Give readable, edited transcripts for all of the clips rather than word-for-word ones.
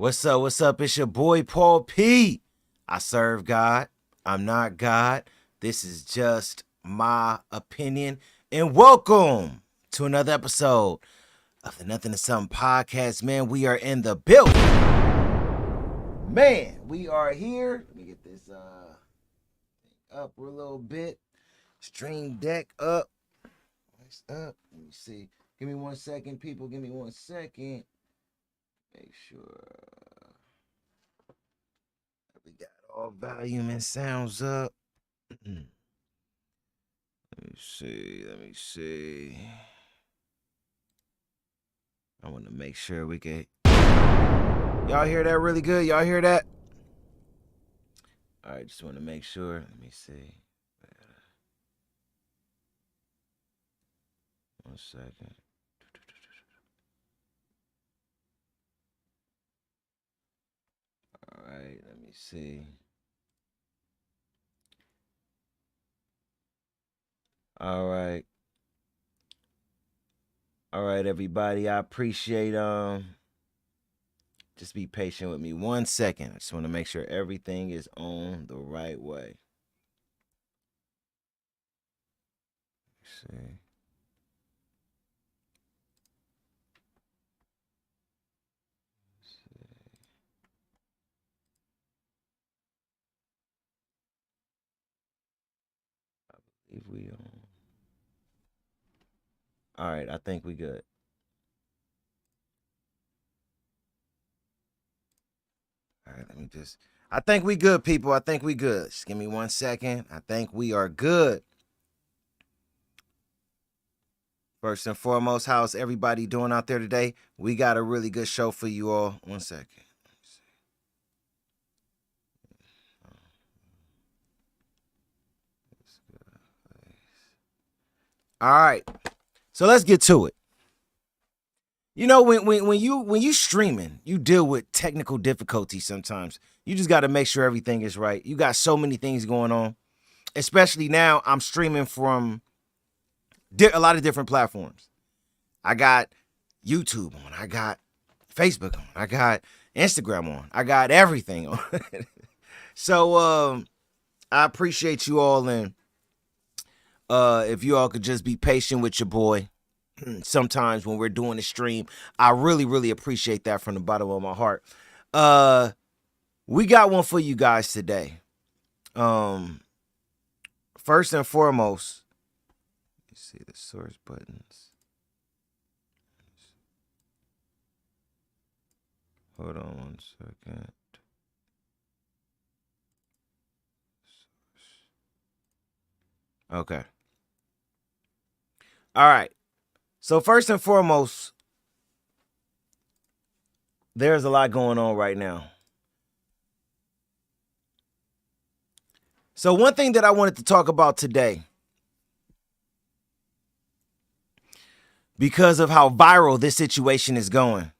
What's up? What's up? It's your boy Paul P. I serve God. I'm not God. This is just my opinion. And welcome to another episode of the Nothing to Something podcast. Man, we are in the building. Man, we are here. Let me get this up a little bit. Stream deck up. What's up? Let me see. Give me 1 second, people. Give me 1 second. Make sure we got all volume and sounds up. Let me see. I want to make sure we can. Y'all hear that really good? Y'all hear that? All right, just want to make sure. Let me see. 1 second. All right, let me see. All right, everybody. I appreciate just be patient with me 1 second. I just want to make sure everything is on the right way. Let's see. If we all right, I think we good. All right, let me just. I think we good, people. I think we good. Just give me 1 second. I think we are good. First and foremost, how's everybody doing out there today? We got a really good show for you all. 1 second. All right, so let's get to it. You know, when you streaming, you deal with technical difficulties sometimes. You just got to make sure everything is right. You got so many things going on, especially now. I'm streaming from a lot of different platforms. I got YouTube on, I got Facebook on, I got Instagram on, I got everything on. So I appreciate you all, and if you all could just be patient with your boy. Sometimes when we're doing the stream, I really appreciate that from the bottom of my heart. We got one for you guys today. First and foremost, let me see the source buttons. Hold on 1 second. Okay. All right. So first and foremost, there's a lot going on right now. So one thing that I wanted to talk about today, because of how viral this situation is going,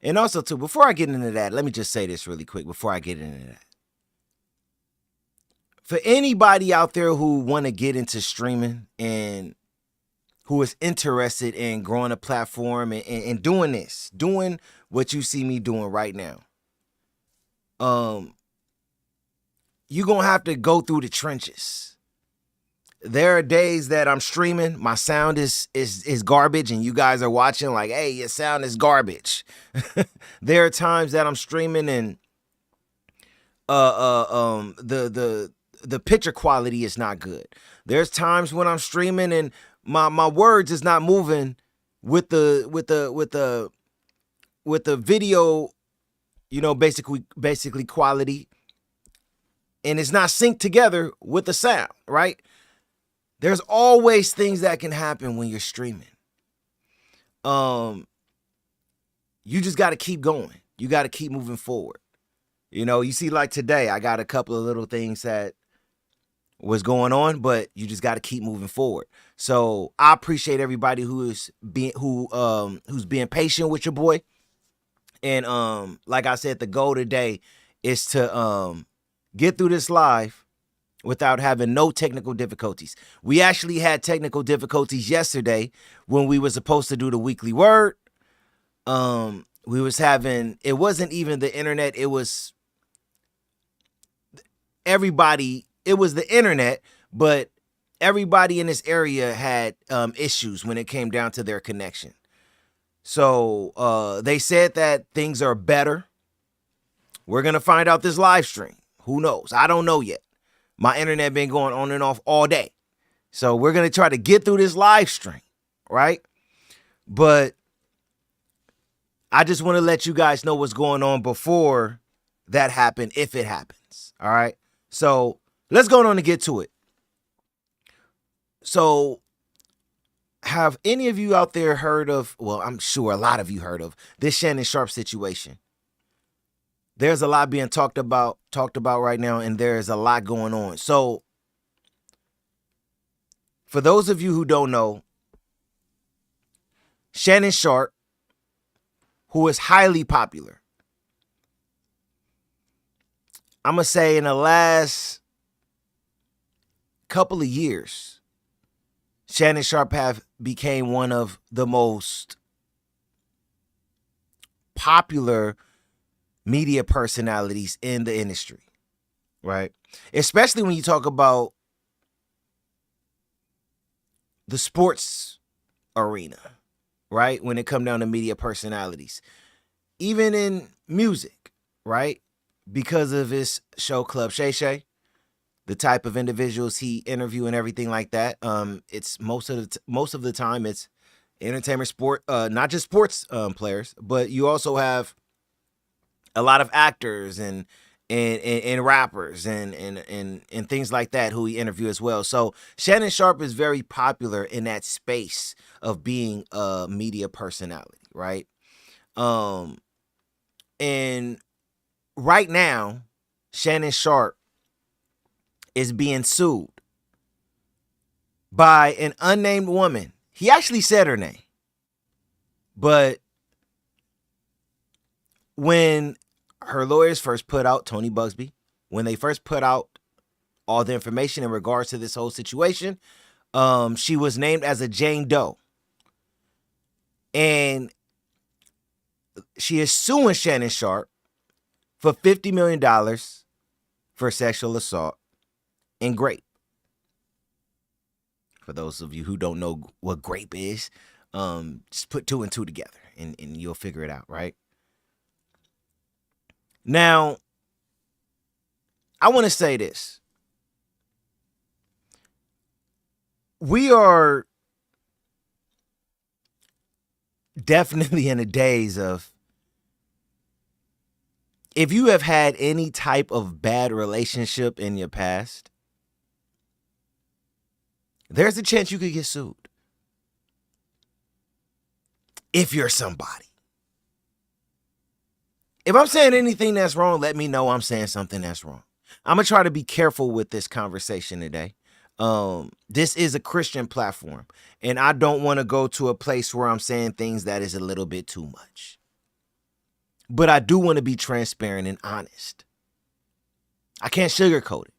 and also too, before I get into that, let me just say this really quick before I get into that. For anybody out there who want to get into streaming and who is interested in growing a platform and doing this, doing what you see me doing right now, you're going to have to go through the trenches. There are days that I'm streaming, my sound is garbage, and you guys are watching like, hey, your sound is garbage. There are times that I'm streaming and the picture quality is not good. There's times when I'm streaming and my words is not moving with the video, you know, basically quality, and it's not synced together with the sound, right? There's always things that can happen when you're streaming. You just got to keep going. You got to keep moving forward. You know, you see, like today, I got a couple of little things that was going on, but you just got to keep moving forward. So I appreciate everybody who's being patient with your boy. And like I said, the goal today is to get through this live without having no technical difficulties. We actually had technical difficulties yesterday when we were supposed to do the weekly word. we was having, it wasn't even the internet, it was everybody, it was the internet, but everybody in this area had issues when it came down to their connection. So they said that things are better. We're going to find out this live stream. Who knows? I don't know yet. My internet been going on and off all day. So we're going to try to get through this live stream, right? But I just want to let you guys know what's going on before that happened, if it happens, all right? So let's go on and get to it. So have any of you out there heard of, well, I'm sure a lot of you heard of this Shannon Sharpe situation. There's a lot being talked about right now, and there's a lot going on. So for those of you who don't know, Shannon Sharpe, who is highly popular, I'm going to say in the last couple of years, Shannon Sharpe have became one of the most popular media personalities in the industry, right? Especially when you talk about the sports arena, right? When it comes down to media personalities, even in music, right? Because of his show Club Shay Shay, the type of individuals he interview and everything like that. It's most of the time it's entertainment, sport, not just sports players, but you also have a lot of actors and rappers and things like that who he interview as well. So Shannon Sharpe is very popular in that space of being a media personality, right? And right now, Shannon Sharpe is being sued by an unnamed woman. He actually said her name, but when her lawyers first put out, Tony Bugsby, when they first put out all the information in regards to this whole situation, she was named as a Jane Doe. And she is suing Shannon Sharpe for $50 million for sexual assault and grape. For those of you who don't know what grape is, just put two and two together and you'll figure it out, right? Now, I want to say this. We are definitely in the days of, if you have had any type of bad relationship in your past, there's a chance you could get sued. If you're somebody. If I'm saying anything that's wrong, let me know I'm saying something that's wrong. I'm going to try to be careful with this conversation today. This is a Christian platform, and I don't want to go to a place where I'm saying things that is a little bit too much. But I do want to be transparent and honest. I can't sugarcoat it.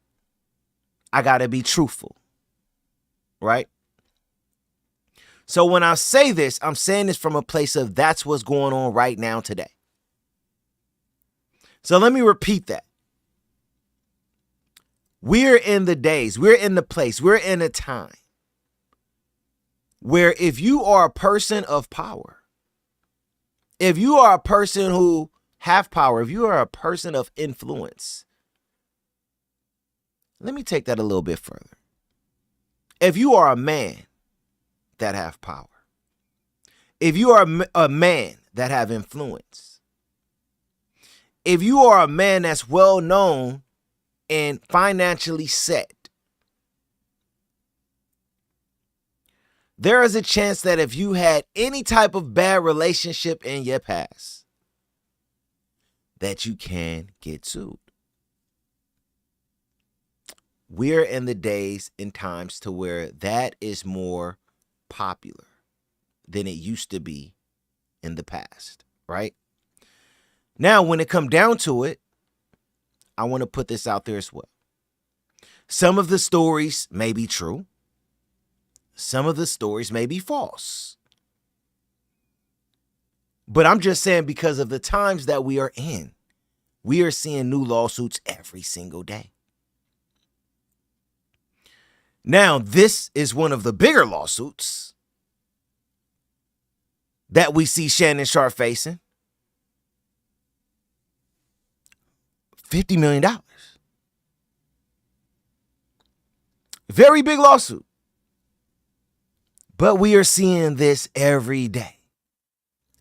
I got to be truthful, right? So when I say this, I'm saying this from a place of that's what's going on right now today. So let me repeat that. We're in the days, we're in the place, we're in a time where if you are a person of power, if you are a person who have power, if you are a person of influence, let me take that a little bit further. If you are a man that have power, if you are a man that have influence, if you are a man that's well known and financially set, there is a chance that if you had any type of bad relationship in your past, that you can get sued. We're in the days and times to where that is more popular than it used to be in the past, right? Now, when it comes down to it, I want to put this out there as well. Some of the stories may be true. Some of the stories may be false. But I'm just saying, because of the times that we are in, we are seeing new lawsuits every single day. Now, this is one of the bigger lawsuits that we see Shannon Sharpe facing. $50 million. Very big lawsuit. But we are seeing this every day.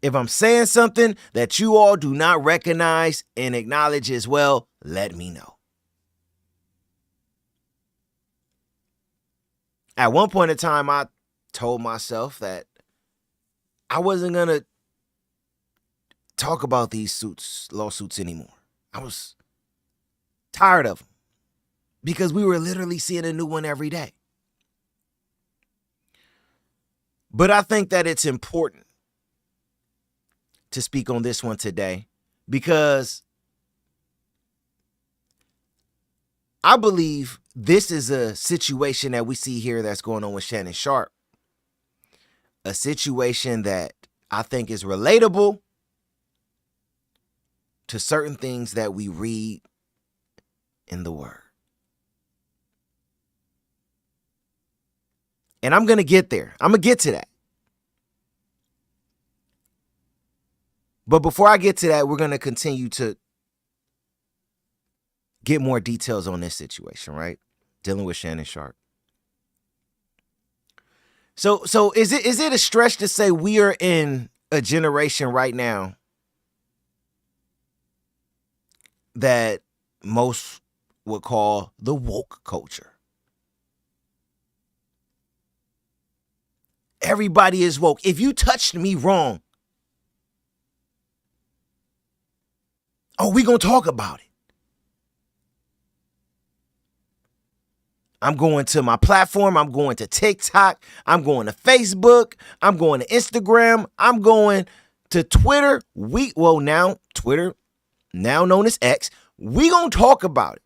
If I'm saying something that you all do not recognize and acknowledge as well, let me know. At one point in time, I told myself that I wasn't going to talk about these lawsuits anymore. I was tired of them because we were literally seeing a new one every day. But I think that it's important to speak on this one today because I believe this is a situation that we see here that's going on with Shannon Sharpe. A situation that I think is relatable to certain things that we read in the Word. And I'm going to get there. I'm going to get to that. But before I get to that, we're going to continue to get more details on this situation, right? Dealing with Shannon Sharpe. So is it a stretch to say we are in a generation right now that most would call the woke culture? Everybody is woke. If you touched me wrong, we gonna talk about it. I'm going to my platform. I'm going to TikTok. I'm going to Facebook. I'm going to Instagram. I'm going to Twitter. Now Twitter, now known as X. We gonna talk about it.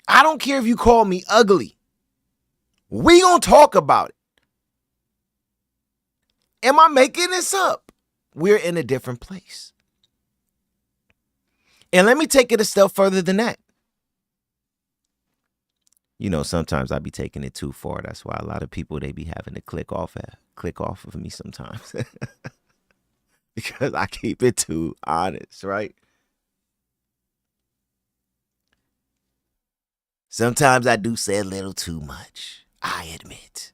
I don't care if you call me ugly. We gonna talk about it. Am I making this up? We're in a different place. And let me take it a step further than that. You know, sometimes I be taking it too far. That's why a lot of people, they be having to click off of me sometimes. Because I keep it too honest, right? Sometimes I do say a little too much, I admit.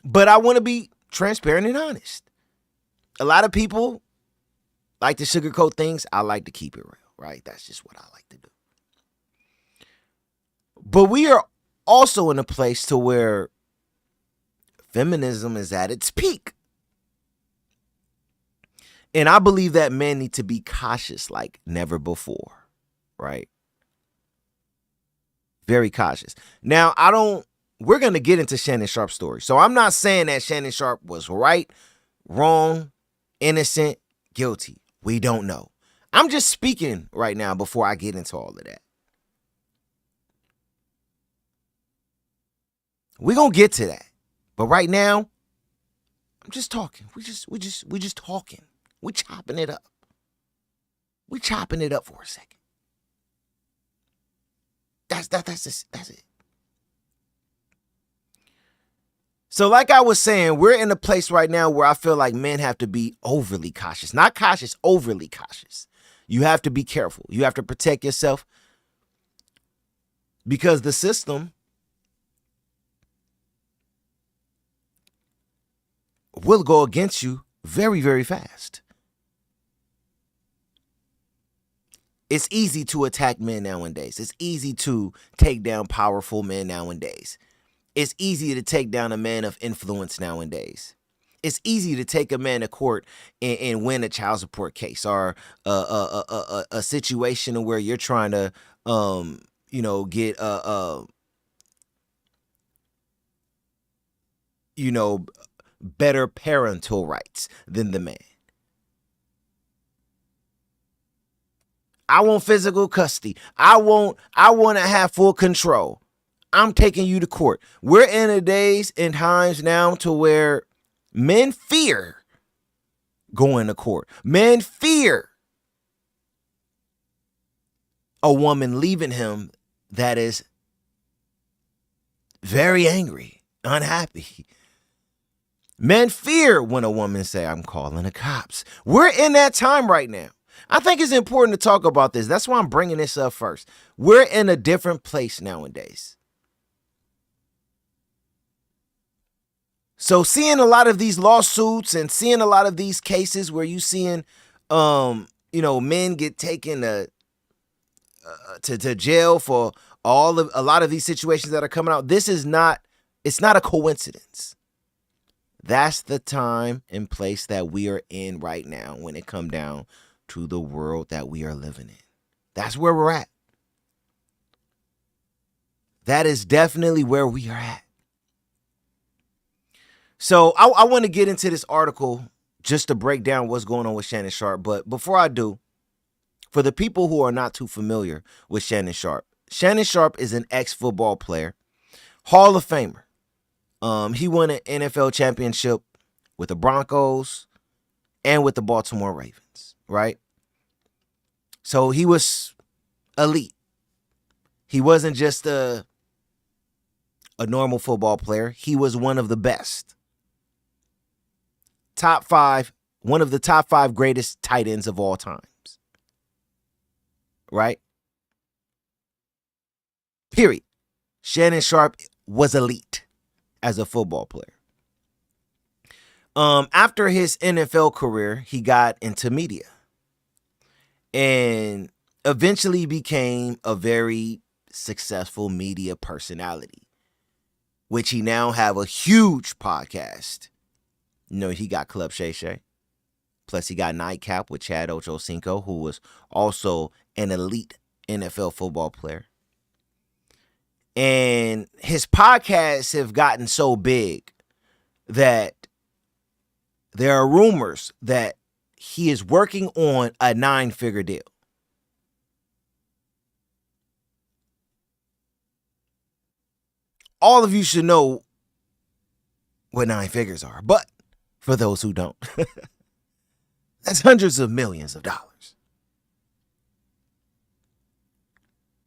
But I want to be transparent and honest. A lot of people like to sugarcoat things. I like to keep it real, right? That's just what I like to do. But we are also in a place to where feminism is at its peak. And I believe that men need to be cautious like never before, right? Very cautious. Now, we're going to get into Shannon Sharpe's story. So I'm not saying that Shannon Sharpe was right, wrong, innocent, guilty. We don't know. I'm just speaking right now before I get into all of that. We're going to get to that. But right now, I'm just talking. We just talking. We chopping it up. We chopping it up for a second. That's it. So like I was saying, we're in a place right now where I feel like men have to be overly cautious. Not cautious, overly cautious. You have to be careful. You have to protect yourself because the system will go against you very, very fast. It's easy to attack men nowadays. It's easy to take down powerful men nowadays. It's easy to take down a man of influence nowadays. It's easy to take a man to court and win a child support case or a situation where you're trying to, get better parental rights than the man. I want physical custody. I want to have full control. I'm taking you to court. We're in a days and times now to where Men fear going to court. Men fear a woman leaving him that is very angry, unhappy. Men fear when a woman say, I'm calling the cops. We're in that time right now. I think it's important to talk about this. That's why I'm bringing this up first. We're in a different place nowadays. So seeing a lot of these lawsuits and seeing a lot of these cases where you seeing, men get taken to jail for a lot of these situations that are coming out. It's not a coincidence. That's the time and place that we are in right now when it comes down to the world that we are living in. That's where we're at. That is definitely where we are at. So I want to get into this article just to break down what's going on with Shannon Sharpe. But before I do, for the people who are not too familiar with Shannon Sharpe is an ex-football player, Hall of Famer. He won an NFL championship with the Broncos and with the Baltimore Ravens, right? So he was elite. He wasn't just a normal football player. He was one of the best. Top 5, one of the top 5 greatest tight ends of all times. Right? Period. Shannon Sharpe was elite as a football player. After his NFL career, he got into media and eventually became a very successful media personality, which he now have a huge podcast. He got Club Shay Shay. Plus, he got Nightcap with Chad Ochocinco, who was also an elite NFL football player. And his podcasts have gotten so big that there are rumors that he is working on a 9-figure deal. All of you should know what 9 figures are, but for those who don't, that's hundreds of millions of dollars.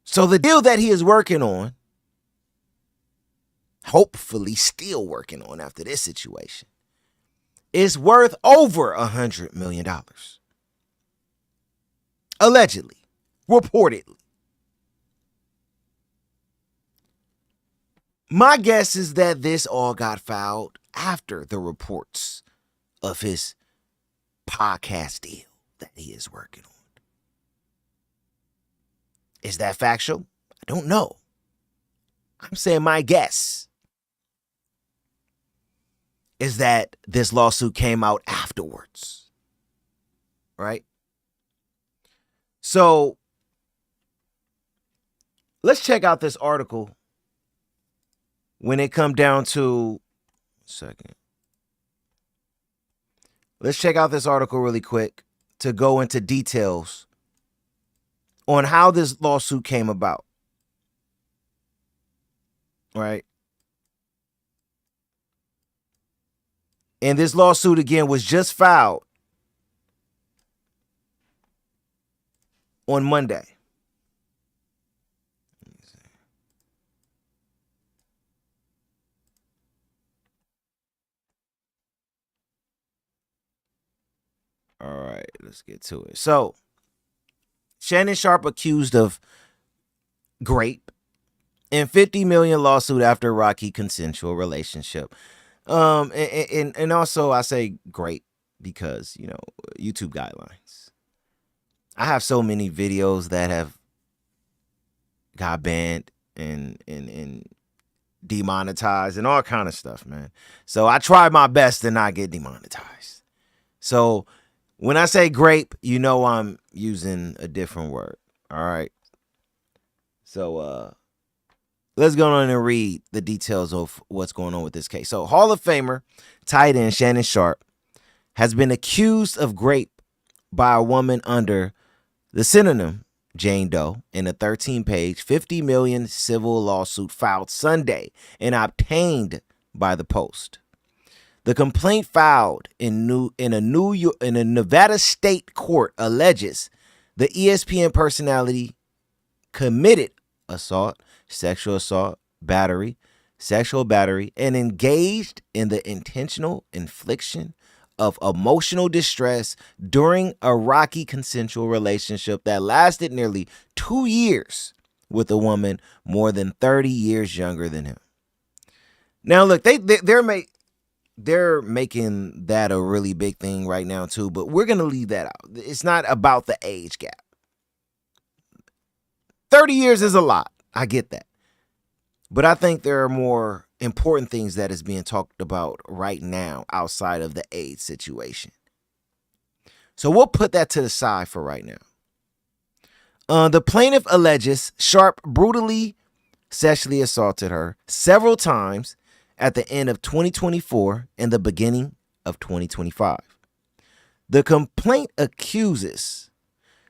So the deal that he is working on, hopefully still working on after this situation, is worth over $100 million. Allegedly, reportedly. My guess is that this all got filed after the reports of his podcast deal that he is working on. Is that factual? I don't know. I'm saying my guess is that this lawsuit came out afterwards. Right? So let's check out this article when it come down to Let's check out this article really quick to go into details on how this lawsuit came about. Right? And this lawsuit, again, was just filed on Monday. All right, let's get to it. So, Shannon Sharpe accused of grape and $50 million lawsuit after rocky consensual relationship. And also I say grape because, YouTube guidelines. I have so many videos that have got banned and demonetized and all kind of stuff, man. So I try my best to not get demonetized. So when I say grape, I'm using a different word. All right. So let's go on and read the details of what's going on with this case. So Hall of Famer tight end Shannon Sharpe has been accused of grape by a woman under the synonym Jane Doe in a 13-page, $50 million civil lawsuit filed Sunday and obtained by the Post. The complaint filed in a Nevada state court alleges the ESPN personality committed assault, sexual assault, sexual battery, and engaged in the intentional infliction of emotional distress during a rocky consensual relationship that lasted nearly 2 years with a woman more than 30 years younger than him. Now, look, they're making that a really big thing right now too, but we're going to leave that out. It's not about the age gap. 30 years is a lot. I get that. But I think there are more important things that is being talked about right now outside of the age situation. So we'll put that to the side for right now. The plaintiff alleges Sharpe brutally sexually assaulted her several times at the end of 2024 and the beginning of 2025. The complaint accuses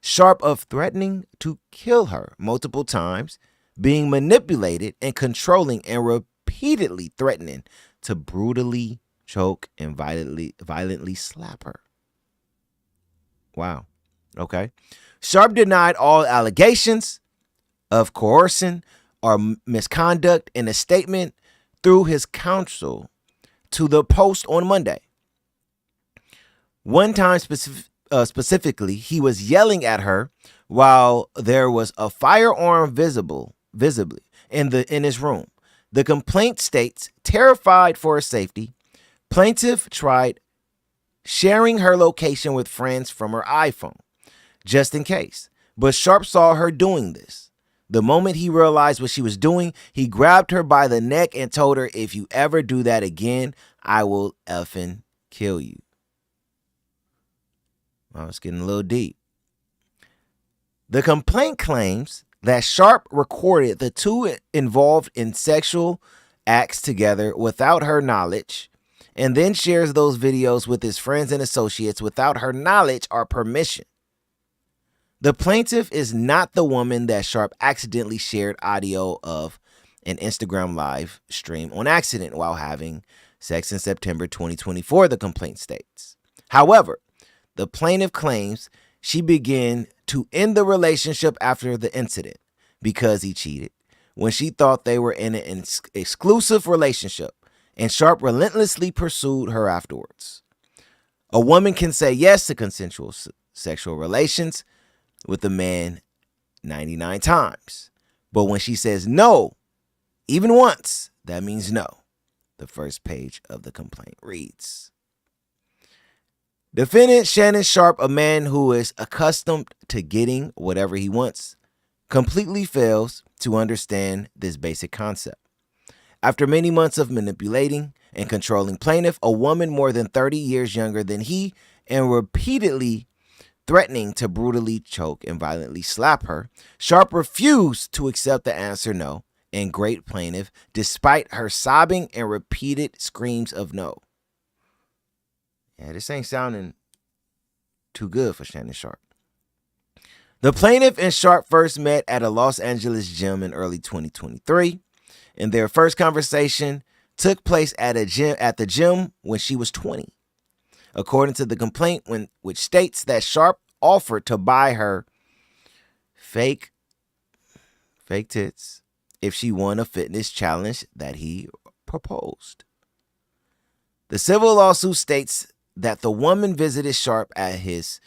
Sharpe of threatening to kill her multiple times, being manipulated and controlling, and repeatedly threatening to brutally choke and violently slap her. Wow. Okay. Sharpe denied all allegations of coercion or misconduct in a statement through his counsel to the Post on Monday. One time specifically, he was yelling at her while there was a firearm visibly in his room. The complaint states, terrified for her safety, plaintiff tried sharing her location with friends from her iPhone, just in case. But Sharpe saw her doing this. The moment he realized what she was doing, he grabbed her by the neck and told her, if you ever do that again, I will effing kill you. Well, it's getting a little deep. The complaint claims that Sharpe recorded the two involved in sexual acts together without her knowledge, and then shares those videos with his friends and associates without her knowledge or permission. The plaintiff is not the woman that Sharpe accidentally shared audio of an Instagram live stream on accident while having sex in September 2024, the complaint states. However, the plaintiff claims she began to end the relationship after the incident because he cheated when she thought they were in an exclusive relationship, and Sharpe relentlessly pursued her afterwards. A woman can say yes to consensual sexual relations with a man 99 times. But when she says no, even once, that means no. The first page of the complaint reads. Defendant Shannon Sharpe, a man who is accustomed to getting whatever he wants, completely fails to understand this basic concept. After many months of manipulating and controlling plaintiff, a woman more than 30 years younger than he, and repeatedly threatening to brutally choke and violently slap her, Sharpe refused to accept the answer no, and great plaintiff, despite her sobbing and repeated screams of no. Yeah, this ain't sounding too good for Shannon Sharpe. The plaintiff and Sharpe first met at a Los Angeles gym in early 2023, and their first conversation took place at the gym when she was 20. According to the complaint, which states that Sharpe offered to buy her fake tits if she won a fitness challenge that he proposed. The civil lawsuit states that the woman visited Sharpe at his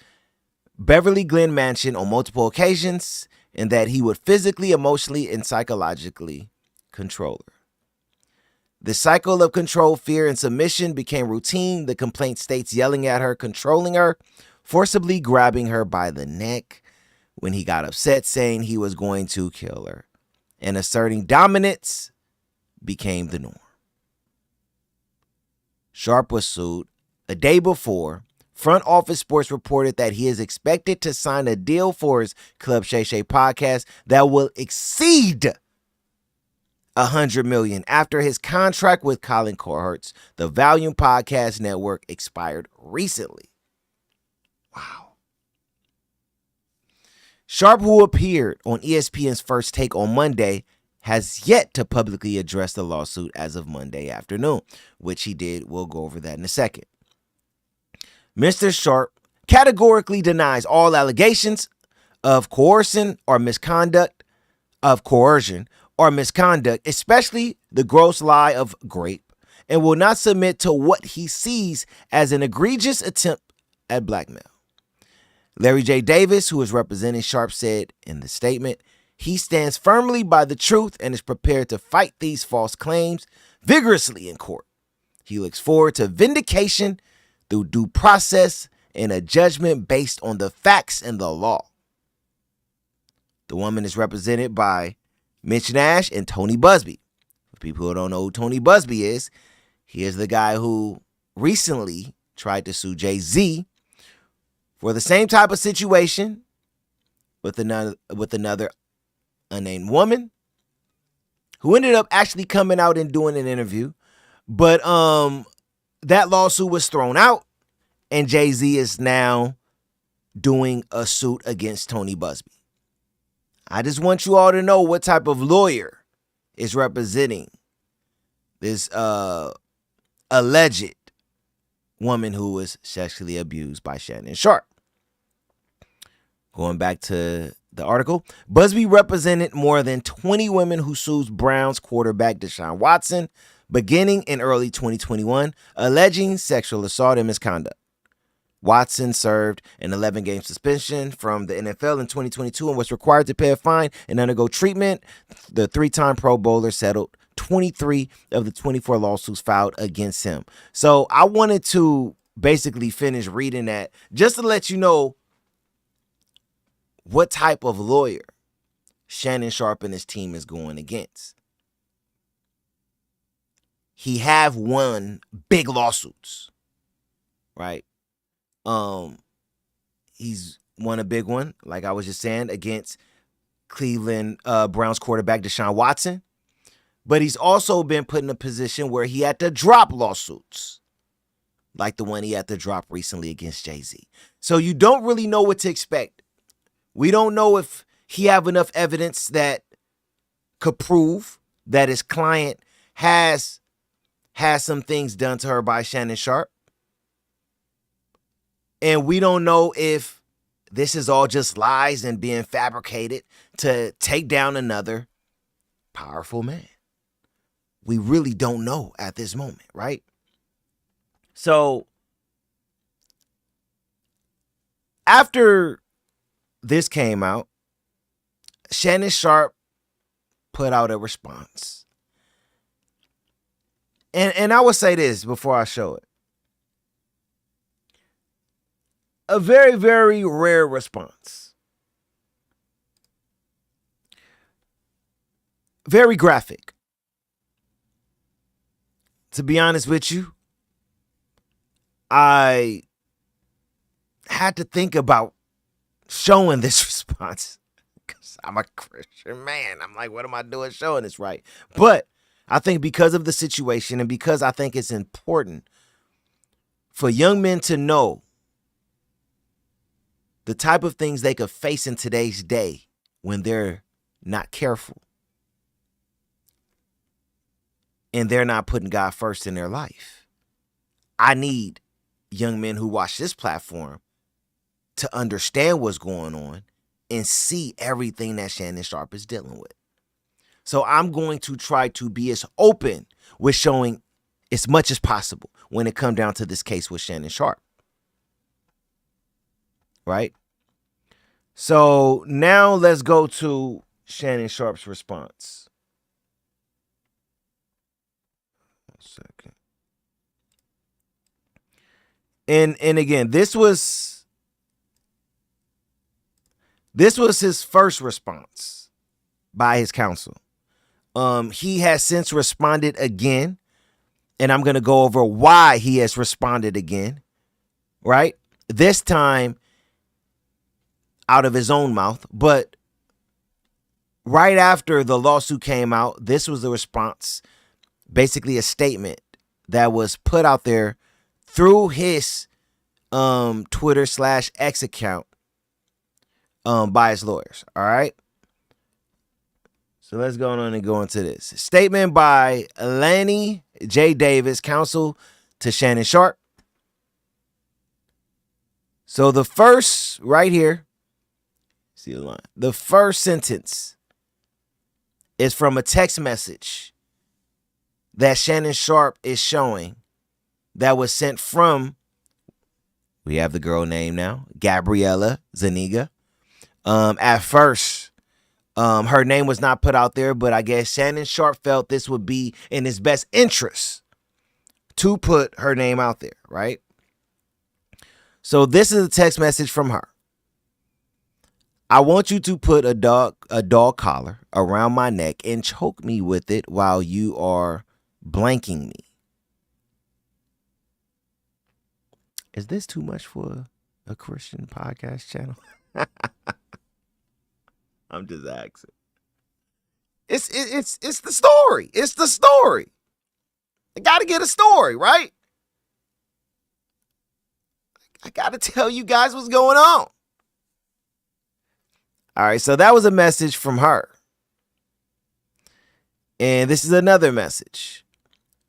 Beverly Glen mansion on multiple occasions, and that he would physically, emotionally, and psychologically control her. The cycle of control, fear, and submission became routine. The complaint states yelling at her, controlling her, forcibly grabbing her by the neck when he got upset, saying he was going to kill her, and asserting dominance became the norm. Sharpe was sued a day before. Front Office Sports reported that he is expected to sign a deal for his Club Shay Shay podcast that will exceed $100 million after his contract with Colin Cowherd's The Volume Podcast Network expired recently. Wow. Sharpe, who appeared on ESPN's First Take on Monday, has yet to publicly address the lawsuit as of Monday afternoon, which he did. We'll go over that in a second. Mr. Sharpe categorically denies all allegations of coercion or misconduct, especially the gross lie of rape, and will not submit to what he sees as an egregious attempt at blackmail. Larry J. Davis, who is representing Sharpe, said in the statement, he stands firmly by the truth and is prepared to fight these false claims vigorously in court. He looks forward to vindication through due process and a judgment based on the facts and the law. The woman is represented by Mitch Nash and Tony Busby. For people who don't know who Tony Busby is, he is the guy who recently tried to sue Jay-Z for the same type of situation with another unnamed woman who ended up actually coming out and doing an interview. But that lawsuit was thrown out, and Jay-Z is now doing a suit against Tony Busby. I just want you all to know what type of lawyer is representing this alleged woman who was sexually abused by Shannon Sharpe. Going back to the article, Busby represented more than 20 women who sued Browns quarterback Deshaun Watson beginning in early 2021, alleging sexual assault and misconduct. Watson served an 11-game suspension from the NFL in 2022 and was required to pay a fine and undergo treatment. The three-time Pro Bowler settled 23 of the 24 lawsuits filed against him. So I wanted to basically finish reading that just to let you know what type of lawyer Shannon Sharpe and his team is going against. He have won big lawsuits, right? He's won a big one, like I was just saying, against Cleveland Browns quarterback Deshaun Watson. But he's also been put in a position where he had to drop lawsuits, like the one he had to drop recently against Jay-Z. So you don't really know what to expect. We don't know if he have enough evidence that could prove that his client has some things done to her by Shannon Sharpe. And we don't know if this is all just lies and being fabricated to take down another powerful man. We really don't know at this moment, right? So after this came out, Shannon Sharpe put out a response. And I will say this before I show it. A very, very rare response. Very graphic. To be honest with you, I had to think about showing this response because I'm a Christian man. I'm like, what am I doing showing this, right? But I think because of the situation and because I think it's important for young men to know the type of things they could face in today's day when they're not careful and they're not putting God first in their life. I need young men who watch this platform to understand what's going on and see everything that Shannon Sharpe is dealing with. So I'm going to try to be as open with showing as much as possible when it comes down to this case with Shannon Sharpe. Right? So now let's go to Shannon Sharpe's response. 1 second. And again, this was his first response by his counsel. He has since responded again, and I'm going to go over why he has responded again, right? This time out of his own mouth, but right after the lawsuit came out, this was the response, basically a statement that was put out there through his Twitter/X account by his lawyers, all right? So let's go on and go into this. Statement by Lanny J. Davis, counsel to Shannon Sharpe. So the first, right here, see the line. The first sentence is from a text message that Shannon Sharpe is showing that was sent from, we have the girl name now, Gabriella Zuniga. At first, her name was not put out there, but I guess Shannon Sharpe felt this would be in his best interest to put her name out there, right? So this is a text message from her. I want you to put a dog collar around my neck and choke me with it while you are blanking me. Is this too much for a Christian podcast channel? I'm just asking. It's the story. It's the story. I gotta get a story, right? I gotta tell you guys what's going on. All right, so that was a message from her. And this is another message.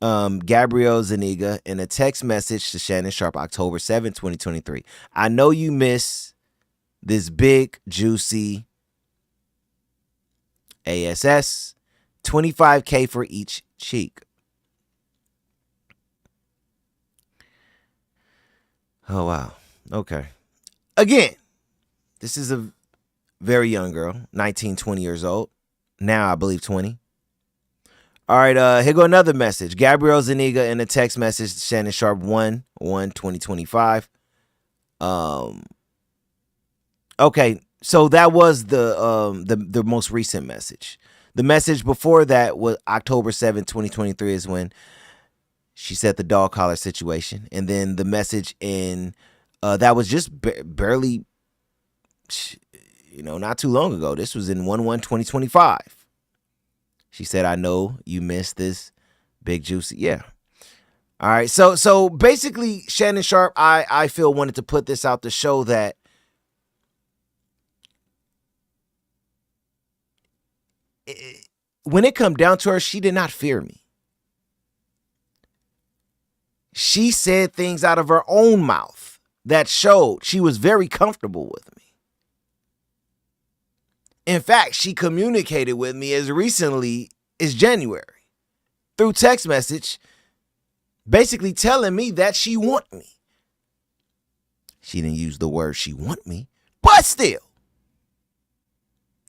Gabrielle Zuniga in a text message to Shannon Sharpe, October 7, 2023. I know you miss this big, juicy ASS, $25K for each cheek. Oh, wow. Okay. Again, this is a very young girl, 19, 20 years old. Now, I believe 20. All right, here go another message. Gabrielle Zuniga in a text message to Shannon Sharpe, 1/1/2025. Okay, so that was the most recent message. The message before that was October 7, 2023 is when she said the dog collar situation. And then the message in that was just barely, not too long ago. This was in 1/1/2025. She said, I know you missed this big juicy. Yeah. All right. So basically, Shannon Sharpe, I feel, wanted to put this out to show that when it come down to her, she did not fear me. She said things out of her own mouth that showed she was very comfortable with me. In fact, she communicated with me as recently as January through text message, basically telling me that she want me. She didn't use the word she want me, but still,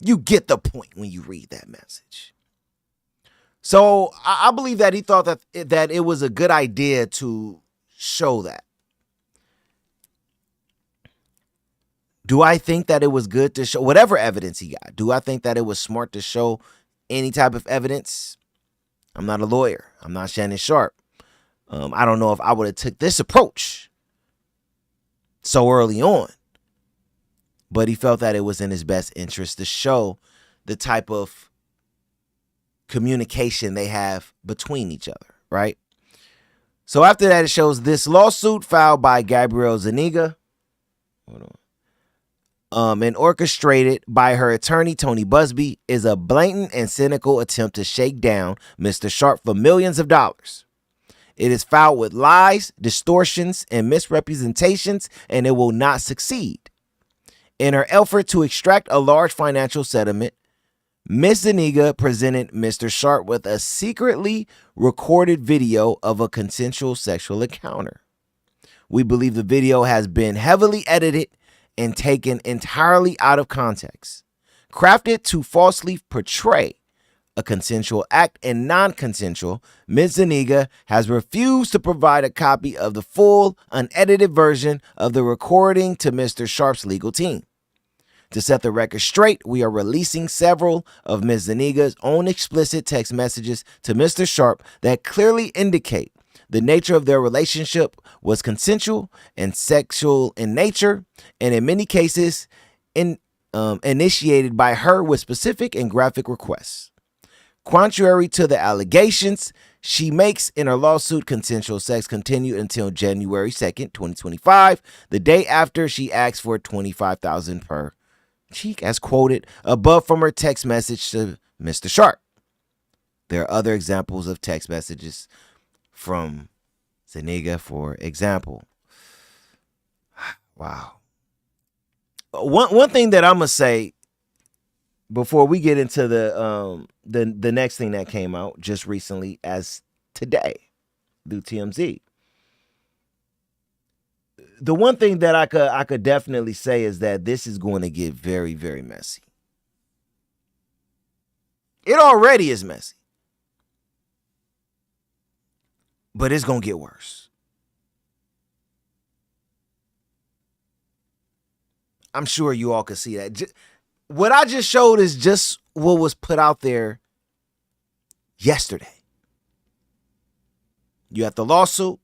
you get the point when you read that message. So I believe that he thought that it was a good idea to show that. Do I think that it was good to show whatever evidence he got? Do I think that it was smart to show any type of evidence? I'm not a lawyer. I'm not Shannon Sharpe. I don't know if I would have took this approach so early on. But he felt that it was in his best interest to show the type of communication they have between each other, right? So after that, it shows this lawsuit filed by Gabrielle Zuniga. Hold on. And orchestrated by her attorney, Tony Busby, is a blatant and cynical attempt to shake down Mr. Sharpe for millions of dollars. It is filed with lies, distortions, and misrepresentations, and it will not succeed. In her effort to extract a large financial settlement, Ms. Zuniga presented Mr. Sharpe with a secretly recorded video of a consensual sexual encounter. We believe the video has been heavily edited and taken entirely out of context, crafted to falsely portray a consensual act and non-consensual. Ms. Zuniga has refused to provide a copy of the full, unedited version of the recording to Mr. Sharpe's legal team. To set the record straight, we are releasing several of Ms. Zuniga's own explicit text messages to Mr. Sharpe that clearly indicate the nature of their relationship was consensual and sexual in nature, and in many cases initiated by her with specific and graphic requests. Contrary to the allegations she makes in her lawsuit, consensual sex continued until January 2nd, 2025, the day after she asked for $25,000 per cheek, as quoted above from her text message to Mr. Sharpe. There are other examples of text messages from Zuniga, for example. Wow. One thing that I'm gonna say before we get into the next thing that came out just recently, as today, through TMZ. The one thing that I could definitely say is that this is going to get very, very messy. It already is messy, but it's going to get worse. I'm sure you all can see that. What I just showed is just what was put out there yesterday. You had the lawsuit.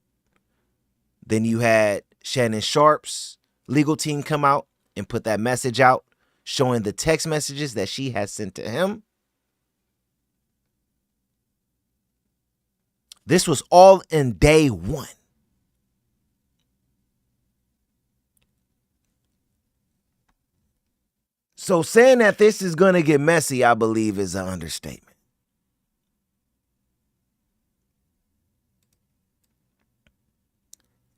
Then you had Shannon Sharpe's legal team come out and put that message out showing the text messages that she has sent to him. This was all in day one. So saying that this is going to get messy, I believe, is an understatement.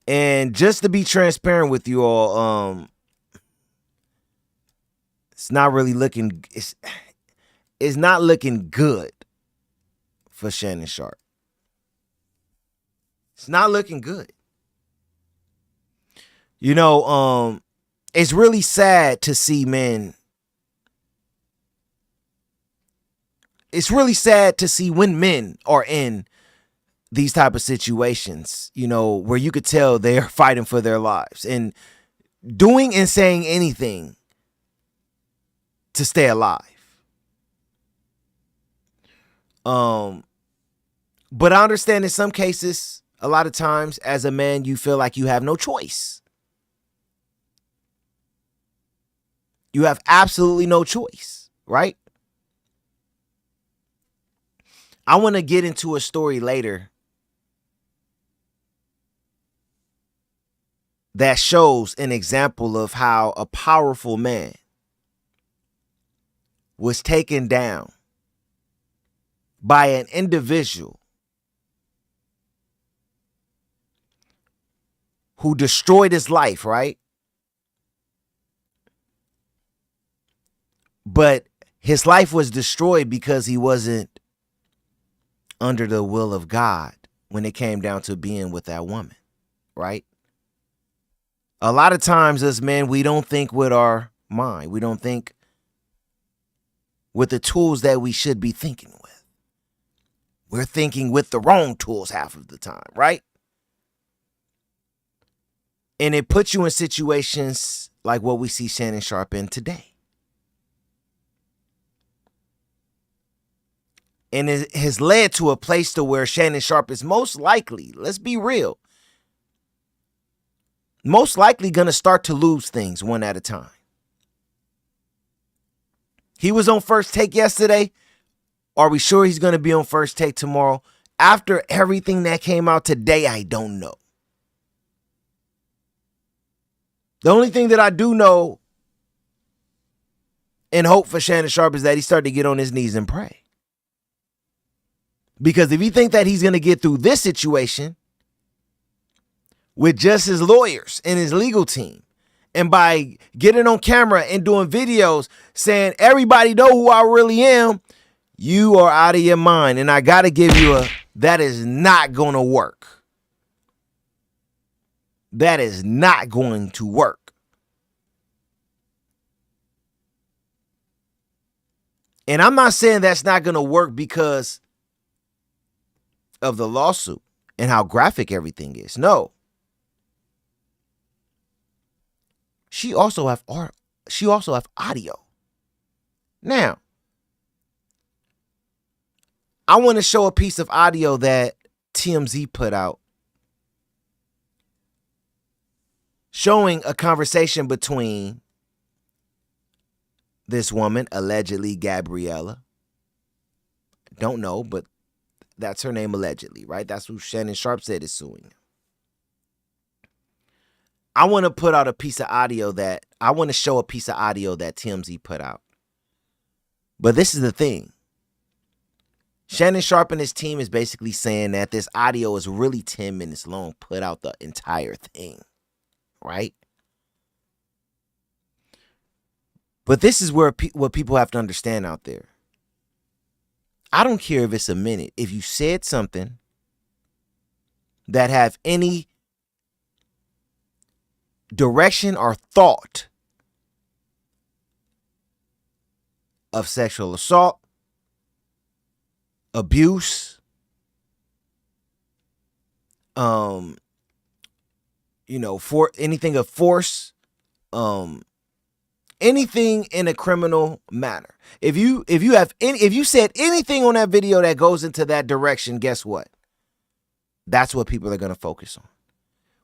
And just to be transparent with you all, it's not really looking, it's not looking good for Shannon Sharpe. It's not looking good. You know, it's really sad to see men. It's really sad to see when men are in these type of situations, you know, where you could tell they are fighting for their lives and doing and saying anything to stay alive. But I understand in some cases, a lot of times as a man, you feel like you have no choice. You have absolutely no choice, right? I want to get into a story later that shows an example of how a powerful man was taken down by an individual who destroyed his life, right? But his life was destroyed because he wasn't under the will of God when it came down to being with that woman, right? A lot of times as men, we don't think with our mind. We don't think with the tools that we should be thinking with. We're thinking with the wrong tools half of the time, right? And it puts you in situations like what we see Shannon Sharpe in today. And it has led to a place to where Shannon Sharpe is most likely, let's be real, most likely going to start to lose things one at a time. He was on First Take yesterday. Are we sure he's going to be on First Take tomorrow? After everything that came out today, I don't know. The only thing that I do know and hope for Shannon Sharpe is that he started to get on his knees and pray. Because if you think that he's going to get through this situation with just his lawyers and his legal team, and by getting on camera and doing videos saying, everybody know who I really am, you are out of your mind. And I got to give you that is not going to work. That is not going to work. And I'm not saying that's not going to work because of the lawsuit and how graphic everything is. No. She also have audio. Now, I want to show a piece of audio that TMZ put out showing a conversation between this woman, allegedly Gabriella. Don't know, but that's her name allegedly, right? That's who Shannon Sharpe said is suing. I want to put out a piece of audio that, I want to show a piece of audio that TMZ put out. But this is the thing. Shannon Sharpe and his team is basically saying that this audio is really 10 minutes long, put out the entire thing, right? But this is where what people have to understand out there. I don't care if it's a minute. If you said something that have any direction or thought of sexual assault, abuse, for anything of force, anything in a criminal manner. If you said anything on that video that goes into that direction, guess what? That's what people are going to focus on.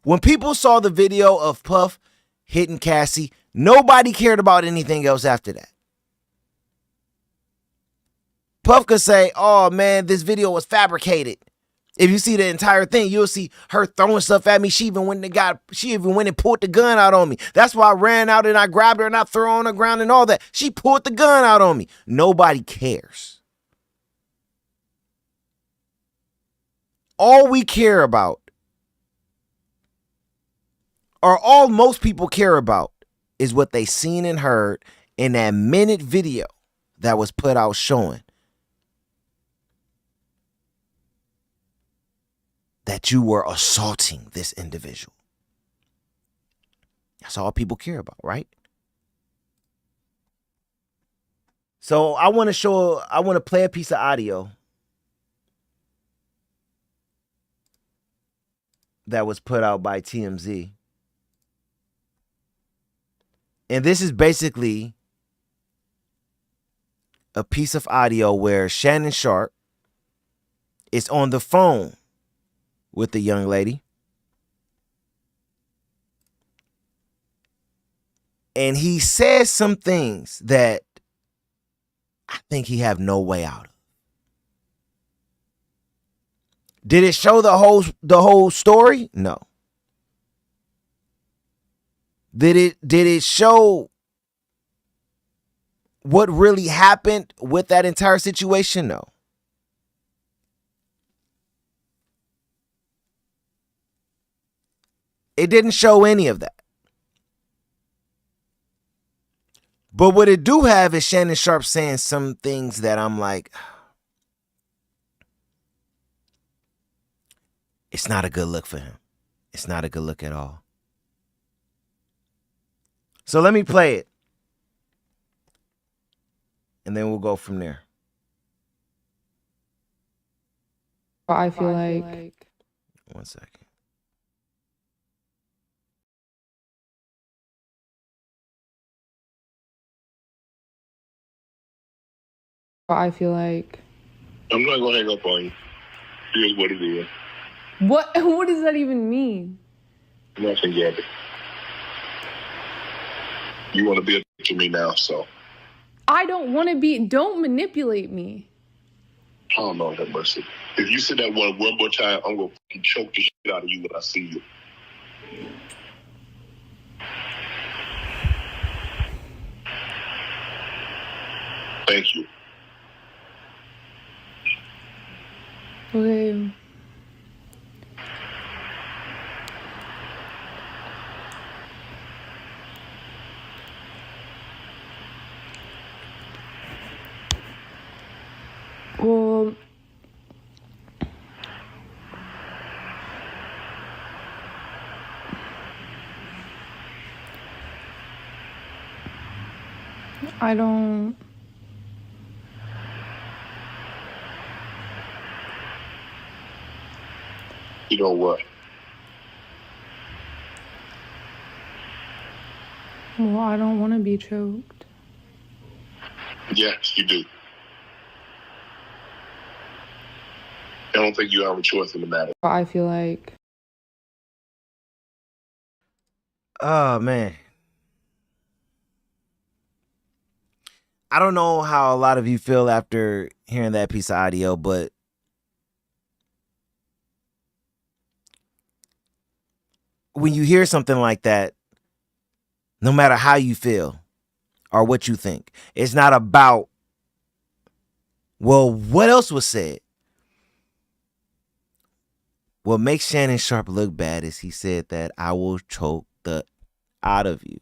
When people saw the video of Puff hitting Cassie, nobody cared about anything else after that. Puff could say, oh man, this video was fabricated. If you see the entire thing, you'll see her throwing stuff at me. She even went and pulled the gun out on me. That's why I ran out and I grabbed her and I threw her on the ground and all that. She pulled the gun out on me. Nobody cares. All we care about, or all most people care about, is what they seen and heard in that minute video that was put out showing that you were assaulting this individual. That's all people care about, right? So I want to play a piece of audio that was put out by TMZ. And this is basically a piece of audio where Shannon Sharpe is on the phone with the young lady. And he says some things that I think he have no way out of. Did it show the whole story? No. Did it show what really happened with that entire situation? No. It didn't show any of that. But what it do have is Shannon Sharpe saying some things that I'm like, it's not a good look for him. It's not a good look at all. So let me play it. And then we'll go from there. I feel like... One second. I feel like... I'm not going to hang up on you. Here's what it is. What does that even mean? Nothing, Gabby. You want to be a to me now, so... I don't want to be... Don't manipulate me. Oh, Lord have mercy. If you say that one more time, I'm going to fucking choke the shit out of you when I see you. Thank you. Okay. Well, I don't... You know what? Well, I don't want to be choked. Yes, you do. I don't think you have a choice in the matter. I feel like... Oh, man. I don't know how a lot of you feel after hearing that piece of audio, but when you hear something like that, no matter how you feel or what you think, it's not about Well, what else was said? What makes Shannon Sharpe look bad is he said that I will choke the out of you.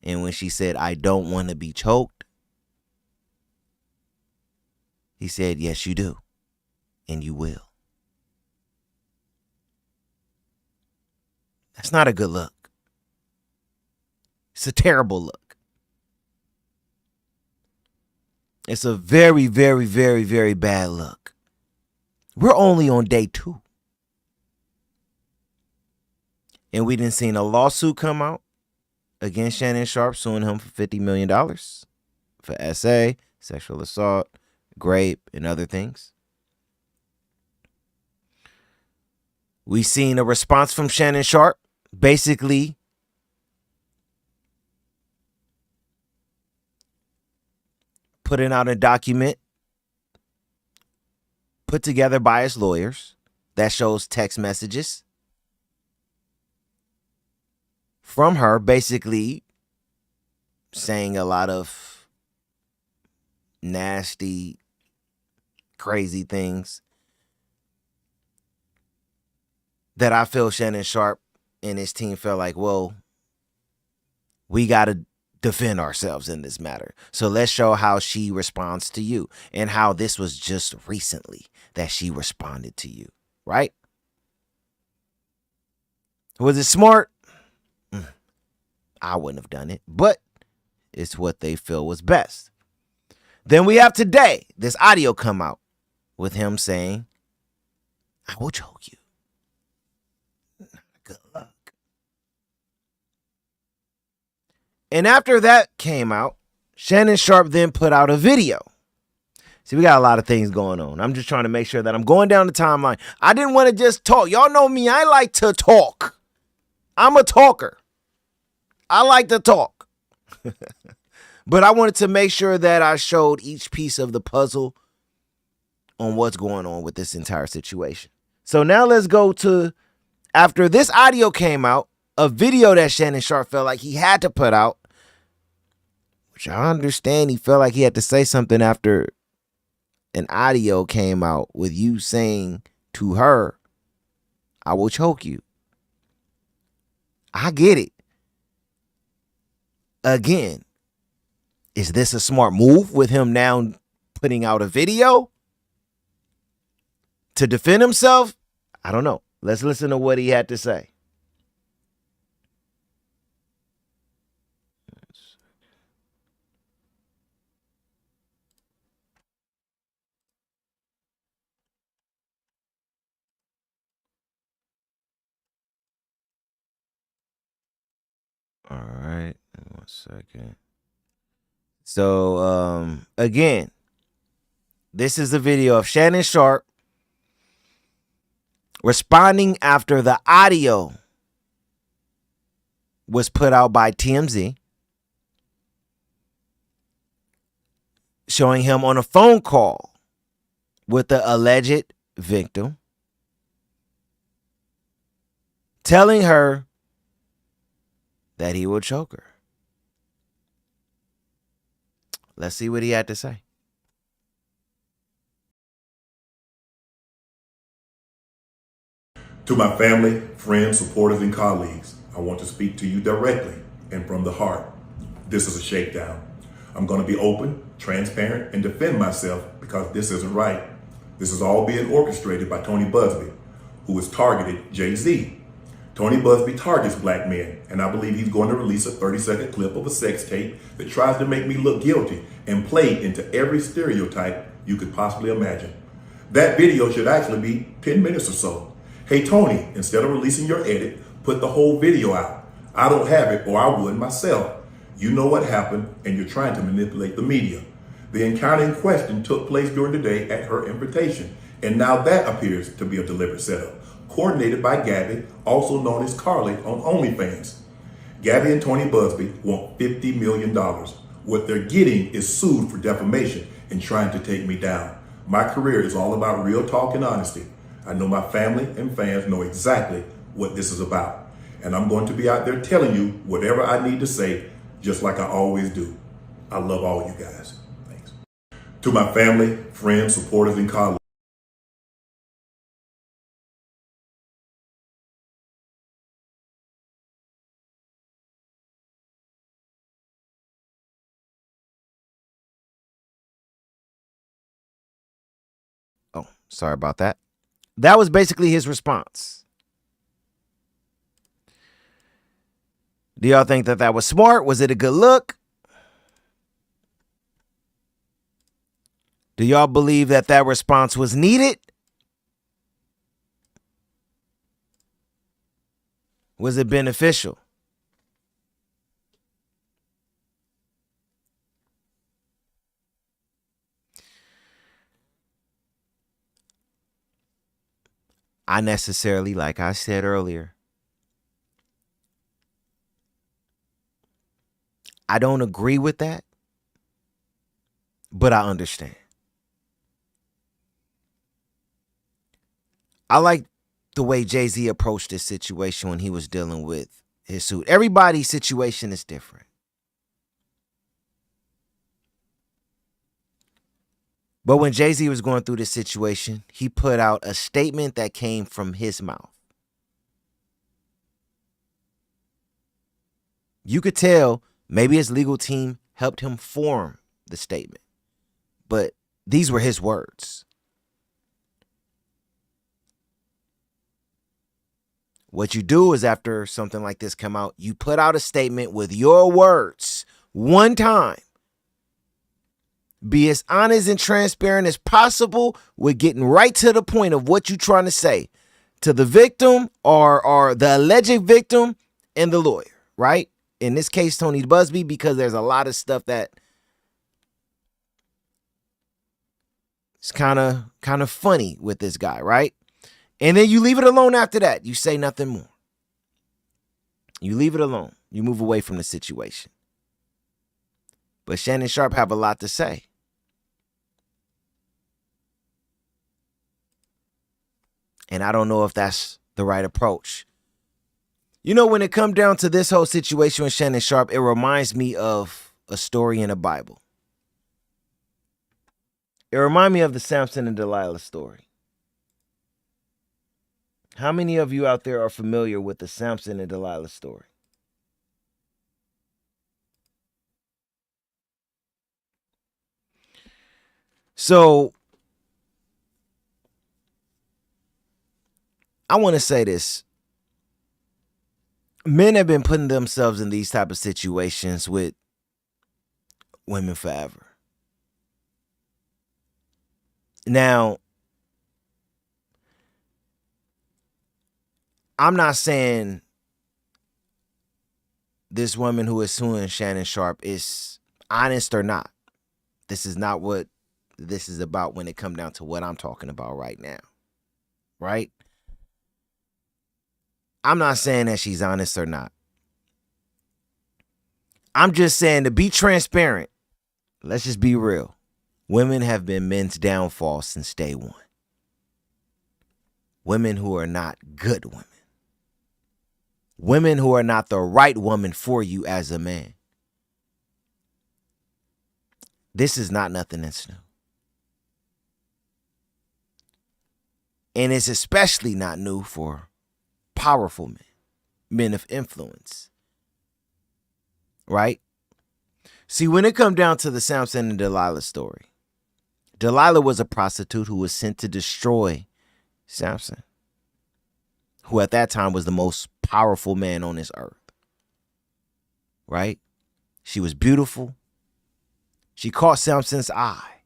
And when she said, I don't want to be choked, he said, yes, you do. And you will. That's not a good look. It's a terrible look. It's a very, very, very, very bad look. We're only on day 2. And we didn't seen a lawsuit come out against Shannon Sharpe suing him for $50 million for SA, sexual assault, rape, and other things. We seen a response from Shannon Sharpe, basically putting out a document put together by his lawyers that shows text messages from her, basically saying a lot of nasty, crazy things that I feel Shannon Sharpe and his team felt like, well, we got to defend ourselves in this matter. So let's show how she responds to you and how this was just recently that she responded to you, right? Was it smart? I wouldn't have done it, but it's what they feel was best. Then we have today, this audio come out with him saying, I will choke you. Good luck. And after that came out, Shannon Sharpe then put out a video. See, we got a lot of things going on. I'm just trying to make sure that I'm going down the timeline. I didn't want to just talk. Y'all know me. I like to talk. I'm a talker. I like to talk. But I wanted to make sure that I showed each piece of the puzzle on what's going on with this entire situation. So now let's go to, after this audio came out, a video that Shannon Sharpe felt like he had to put out, which I understand he felt like he had to say something after an audio came out with you saying to her, I will choke you. I get it. Again, is this a smart move with him now putting out a video to defend himself? I don't know. Let's listen to what he had to say. All right. 1 second. So, again, this is the video of Shannon Sharpe responding after the audio was put out by TMZ, showing him on a phone call with the alleged victim, telling her that he will choke her. Let's see what he had to say. To my family, friends, supporters, and colleagues, I want to speak to you directly and from the heart. This is a shakedown. I'm going to be open, transparent, and defend myself because this isn't right. This is all being orchestrated by Tony Buzbee, who has targeted Jay-Z. Tony Buzbee targets black men, and I believe he's going to release a 30-second clip of a sex tape that tries to make me look guilty and play into every stereotype you could possibly imagine. That video should actually be 10 minutes or so. Hey, Tony, instead of releasing your edit, put the whole video out. I don't have it, or I would myself. You know what happened, and you're trying to manipulate the media. The encounter in question took place during the day at her invitation, and now that appears to be a deliberate setup, coordinated by Gabby, also known as Carly on OnlyFans. Gabby and Tony Buzbee want $50 million. What they're getting is sued for defamation and trying to take me down. My career is all about real talk and honesty. I know my family and fans know exactly what this is about. And I'm going to be out there telling you whatever I need to say, just like I always do. I love all you guys. Thanks. To my family, friends, supporters, and colleagues, Oh, sorry about that. That was basically his response. Do y'all think that that was smart? Was it a good look? Do y'all believe that that response was needed? Was it beneficial? I necessarily, like I said earlier, I don't agree with that, but I understand. I like the way Jay-Z approached this situation when he was dealing with his suit. Everybody's situation is different. But when Jay-Z was going through this situation, he put out a statement that came from his mouth. You could tell maybe his legal team helped him form the statement, but these were his words. What you do is after something like this come out, you put out a statement with your words one time. Be as honest and transparent as possible with getting right to the point of what you're trying to say to the victim or the alleged victim and the lawyer, right? In this case, Tony Busby, because there's a lot of stuff that is kind of funny with this guy, right? And then you leave it alone after that. You say nothing more. You leave it alone. You move away from the situation. But Shannon Sharpe have a lot to say. And I don't know if that's the right approach. You know, when it comes down to this whole situation with Shannon Sharpe, it reminds me of a story in the Bible. It reminds me of the Samson and Delilah story. How many of you out there are familiar with the Samson and Delilah story? So, I want to say this. Men have been putting themselves in these type of situations with women forever. Now, I'm not saying this woman who is suing Shannon Sharpe is honest or not. This is not what this is about when it comes down to what I'm talking about right now. Right? I'm not saying that she's honest or not. I'm just saying, to be transparent, let's just be real. Women have been men's downfall since day one. Women who are not good women. Women who are not the right woman for you as a man. This is not nothing that's new. And it's especially not new for powerful men, men of influence. Right? See, when it comes down to the Samson and Delilah story, Delilah was a prostitute who was sent to destroy Samson, who at that time was the most powerful man on this earth. Right? She was beautiful. She caught Samson's eye.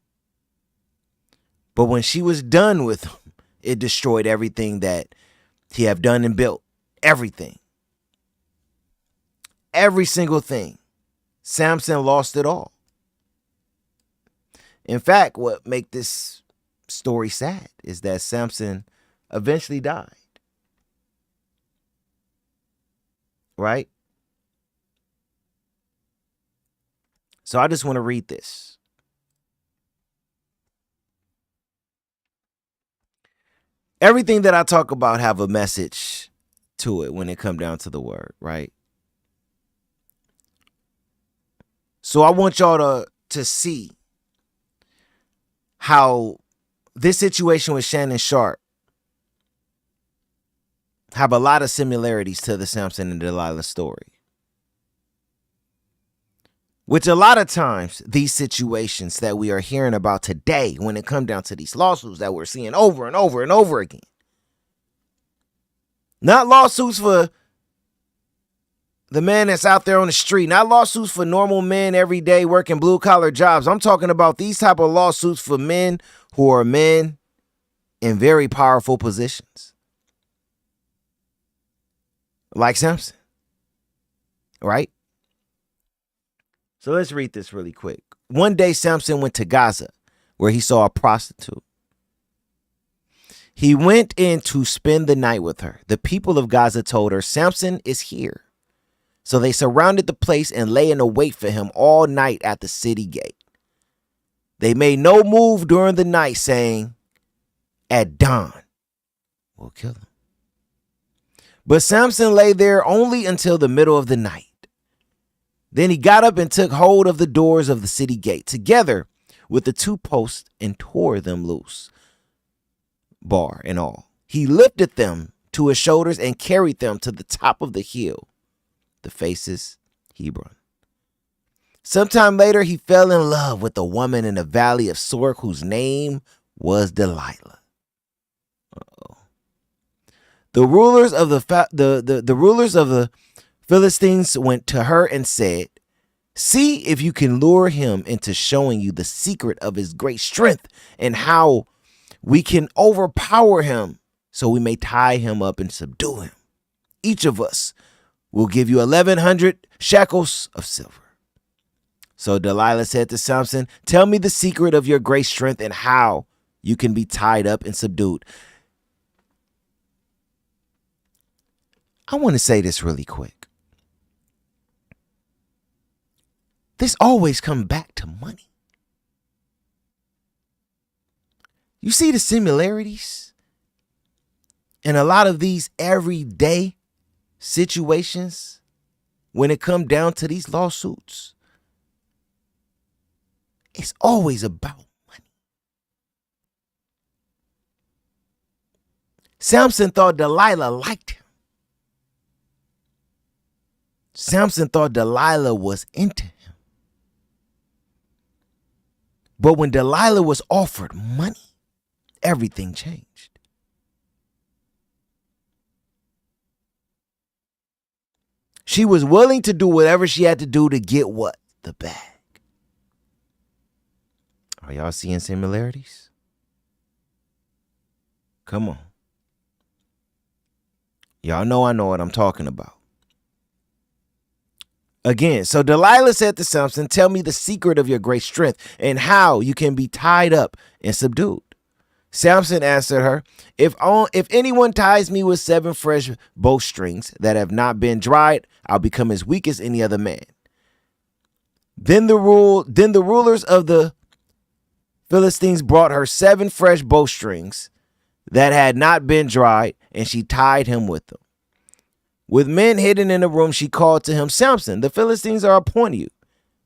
But when she was done with him, it destroyed everything that he had done and built. Everything. Every single thing. Samson lost it all. In fact, what makes this story sad is that Samson eventually died. Right? So I just want to read this. Everything that I talk about have a message to it when it comes down to the word, right? So I want y'all to see how this situation with Shannon Sharpe have a lot of similarities to the Samson and Delilah story. Which a lot of times, these situations that we are hearing about today, when it comes down to these lawsuits that we're seeing over and over and over again, not lawsuits for the man that's out there on the street, not lawsuits for normal men every day working blue collar jobs. I'm talking about these type of lawsuits for men who are men in very powerful positions. Like Samson, right? So let's read this really quick. One day, Samson went to Gaza, where he saw a prostitute. He went in to spend the night with her. The people of Gaza told her, Samson is here. So they surrounded the place and lay in a wait for him all night at the city gate. They made no move during the night, saying, at dawn, we'll kill him. But Samson lay there only until the middle of the night. Then he got up and took hold of the doors of the city gate, together with the 2 posts, and tore them loose, bar and all. He lifted them to his shoulders and carried them to the top of the hill, the faces Hebron. Sometime later, he fell in love with a woman in the valley of Sorek whose name was Delilah. The rulers of the rulers of the Philistines went to her and said, see if you can lure him into showing you the secret of his great strength and how we can overpower him so we may tie him up and subdue him. Each of us will give you 1,100 shekels of silver. So Delilah said to Samson, tell me the secret of your great strength and how you can be tied up and subdued. I want to say this really quick. This always comes back to money. You see the similarities in a lot of these everyday situations when it comes down to these lawsuits. It's always about money. Samson thought Delilah liked him. Samson thought Delilah was into him. But when Delilah was offered money, everything changed. She was willing to do whatever she had to do to get what? The bag. Are y'all seeing similarities? Come on. Y'all know I know what I'm talking about. Again, so Delilah said to Samson, tell me the secret of your great strength and how you can be tied up and subdued. Samson answered her, if anyone ties me with 7 fresh bowstrings that have not been dried, I'll become as weak as any other man. Then the rulers of the Philistines brought her 7 fresh bowstrings that had not been dried, and she tied him with them. With men hidden in the room, she called to him, Samson, the Philistines are upon you.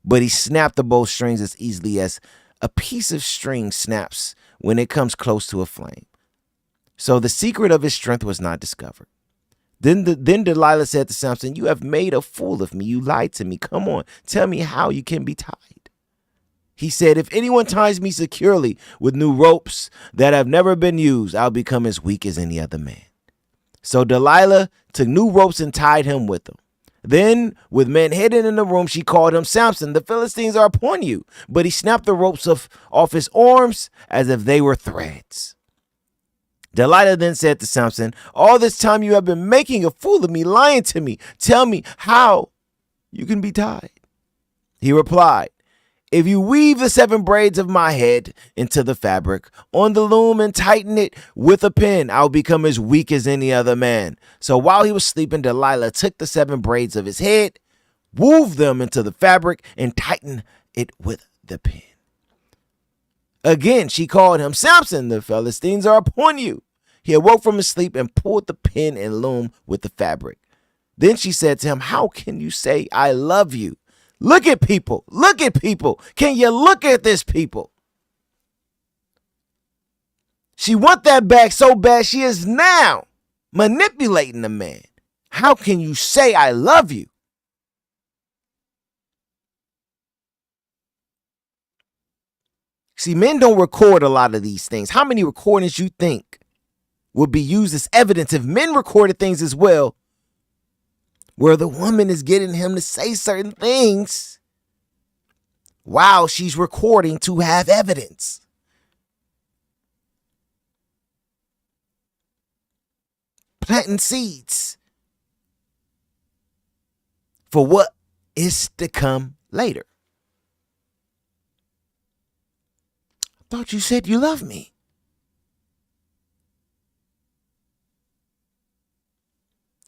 But he snapped the bowstrings as easily as a piece of string snaps when it comes close to a flame. So the secret of his strength was not discovered. Then Delilah said to Samson, you have made a fool of me. You lied to me. Come on, tell me how you can be tied. He said, if anyone ties me securely with new ropes that have never been used, I'll become as weak as any other man. So Delilah took new ropes and tied him with them. Then, with men hidden in the room, she called him, Samson, the Philistines are upon you. But he snapped the ropes off his arms as if they were threads. Delilah then said to Samson, all this time you have been making a fool of me, lying to me. Tell me how you can be tied. He replied, if you weave the 7 braids of my head into the fabric on the loom and tighten it with a pin, I'll become as weak as any other man. So while he was sleeping, Delilah took the 7 braids of his head, wove them into the fabric, and tightened it with the pin. Again, she called him, Samson, the Philistines are upon you. He awoke from his sleep and pulled the pin and loom with the fabric. Then she said to him, how can you say, I love you? Look at people. Look at people. Can you look at this, people? She want that back so bad she is now manipulating the man. How can you say I love you? See, men don't record a lot of these things. How many recordings you think would be used as evidence if men recorded things as well, where the woman is getting him to say certain things while she's recording to have evidence? Planting seeds for what is to come later. I thought you said you love me.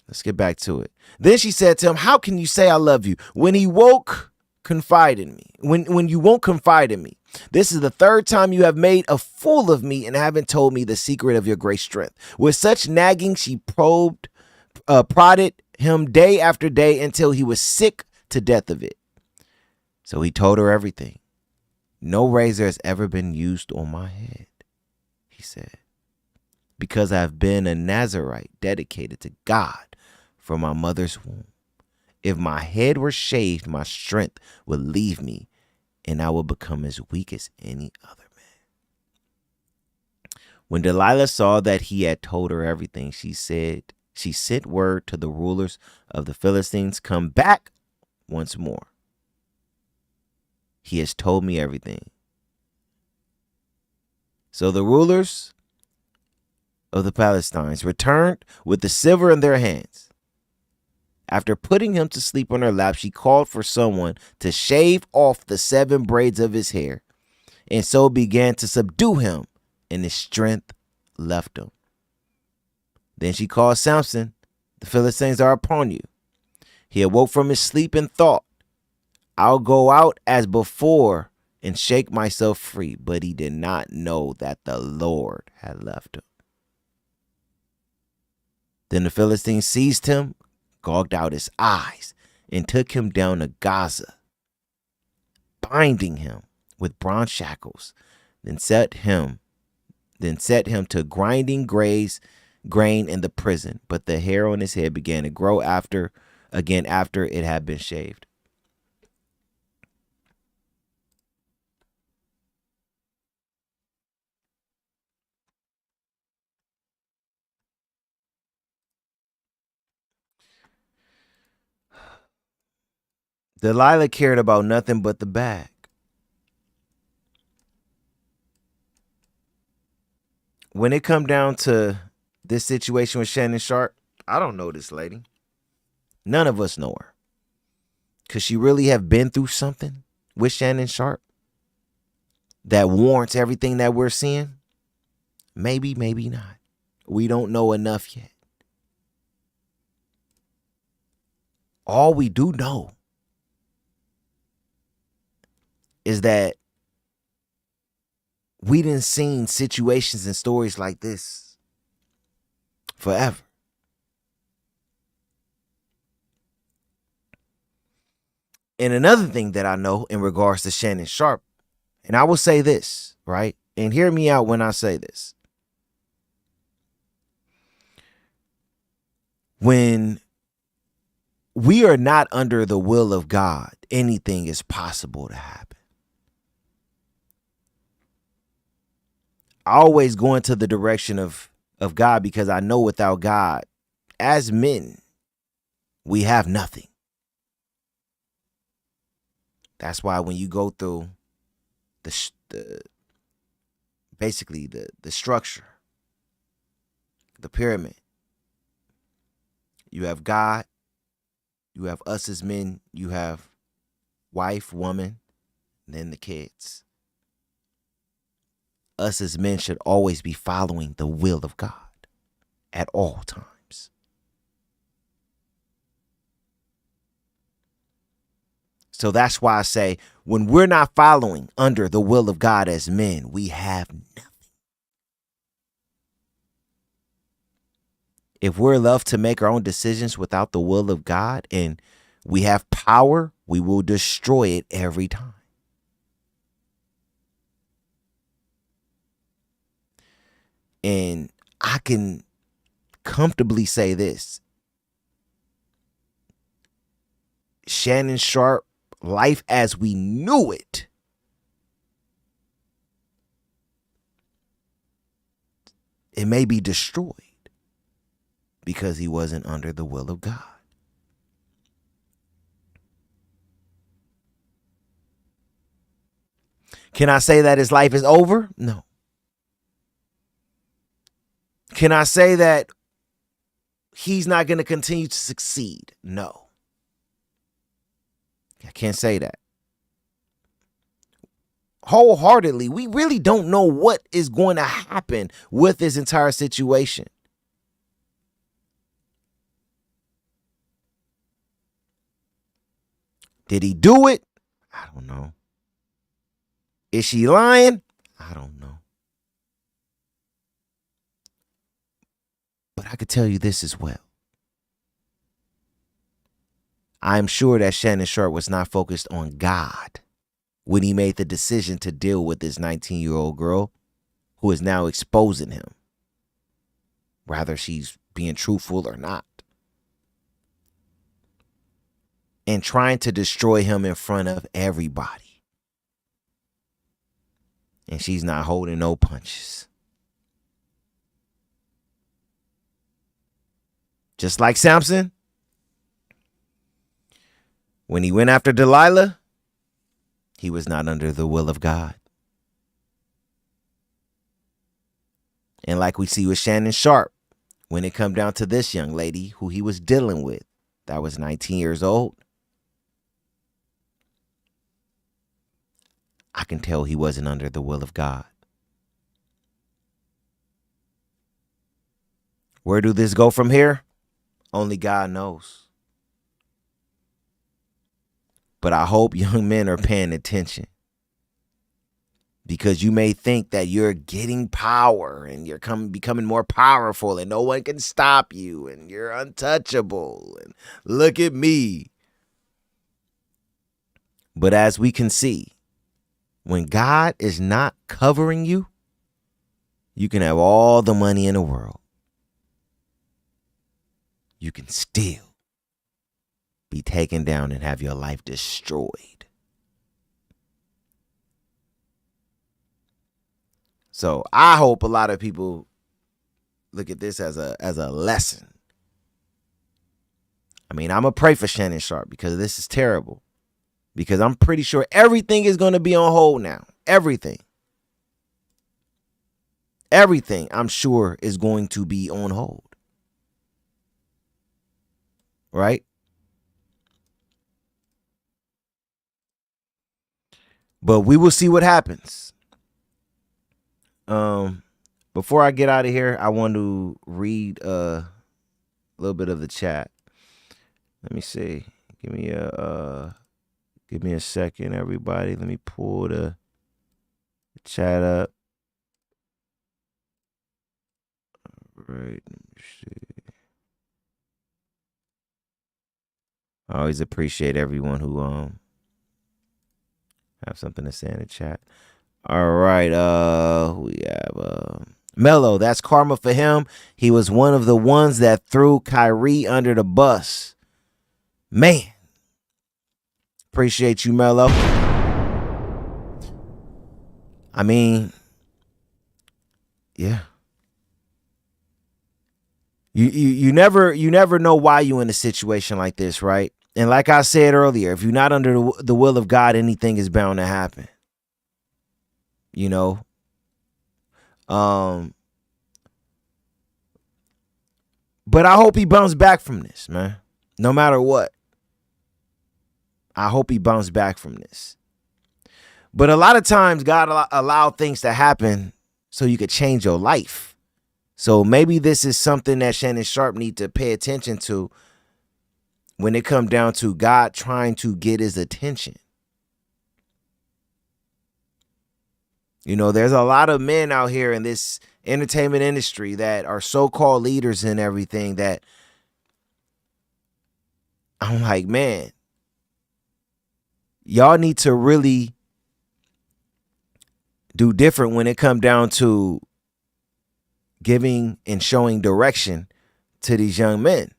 Let's get back to it. Then she said to him, how can you say I love you? When he woke, confide in me. When you won't confide in me. This is the third time you have made a fool of me and haven't told me the secret of your great strength. With such nagging, she prodded him day after day until he was sick to death of it. So he told her everything. No razor has ever been used on my head, he said, because I have been a Nazarite dedicated to God from my mother's womb. If my head were shaved, my strength would leave me, and I would become as weak as any other man. When Delilah saw that he had told her everything, she sent word to the rulers of the Philistines, come back once more. He has told me everything. So the rulers of the Philistines returned with the silver in their hands. After putting him to sleep on her lap, she called for someone to shave off the 7 braids of his hair, and so began to subdue him, and his strength left him. Then she called Samson, the Philistines are upon you. He awoke from his sleep and thought, I'll go out as before and shake myself free, but he did not know that the Lord had left him. Then the Philistines seized him, gouged out his eyes, and took him down to Gaza, binding him with bronze shackles, then set him to grinding grain in the prison. But the hair on his head began to grow after it had been shaved. Delilah cared about nothing but the bag. When it come down to this situation with Shannon Sharpe, I don't know this lady. None of us know her. Could she really have been through something with Shannon Sharpe that warrants everything that we're seeing? Maybe, maybe not. We don't know enough yet. All we do know is that we done seen situations and stories like this forever. And another thing that I know in regards to Shannon Sharpe, and I will say this, right? And hear me out when I say this. When we are not under the will of God, anything is possible to happen. I always go into the direction of God because I know without God, as men, we have nothing. That's why when you go through basically the structure, the pyramid, you have God, you have us as men, you have wife, woman, and then the kids. Us as men should always be following the will of God at all times. So that's why I say when we're not following under the will of God as men, we have nothing. If we're left to make our own decisions without the will of God and we have power, we will destroy it every time. And I can comfortably say this. Shannon Sharpe, life as we knew it, it may be destroyed because he wasn't under the will of God. Can I say that his life is over? No. Can I say that he's not going to continue to succeed? No. I can't say that. Wholeheartedly, we really don't know what is going to happen with this entire situation. Did he do it? I don't know. Is she lying? I don't know. But I could tell you this as well. I'm sure that Shannon Sharpe was not focused on God when he made the decision to deal with this 19-year-old girl who is now exposing him, whether she's being truthful or not, and trying to destroy him in front of everybody. And she's not holding no punches. Just like Samson, when he went after Delilah, he was not under the will of God. And like we see with Shannon Sharpe, when it come down to this young lady who he was dealing with, that was 19 years old, I can tell he wasn't under the will of God. Where do this go from here? Only God knows. But I hope young men are paying attention, because you may think that you're getting power and you're becoming more powerful and no one can stop you and you're untouchable and look at me. But as we can see, when God is not covering you, you can have all the money in the world. You can still be taken down and have your life destroyed. So I hope a lot of people look at this as a lesson. I mean, I'm going to pray for Shannon Sharpe because this is terrible. Because I'm pretty sure everything is going to be on hold now. Everything. Everything, I'm sure, is going to be on hold. Right? But we will see what happens. Before I get out of here, I want to read a little bit of the chat. Let me see. Give me a second, everybody. Let me pull the chat up. All right. Let me see. I always appreciate everyone who have something to say in the chat. All right. We have MlLLON. That's karma for him. He was one of the ones that threw Kyrie under the bus. Man. Appreciate you, MlLLON. I mean, yeah. You never know why you in a situation like this, right? And like I said earlier, if you're not under the will of God, anything is bound to happen. You know? But I hope he bounces back from this, man. No matter what. I hope he bounced back from this. But a lot of times God allow things to happen so you could change your life. So maybe this is something that Shannon Sharpe need to pay attention to when it comes down to God trying to get his attention. You know, there's a lot of men out here in this entertainment industry that are so-called leaders and everything that I'm like, man, y'all need to really do different when it comes down to giving and showing direction to these young men.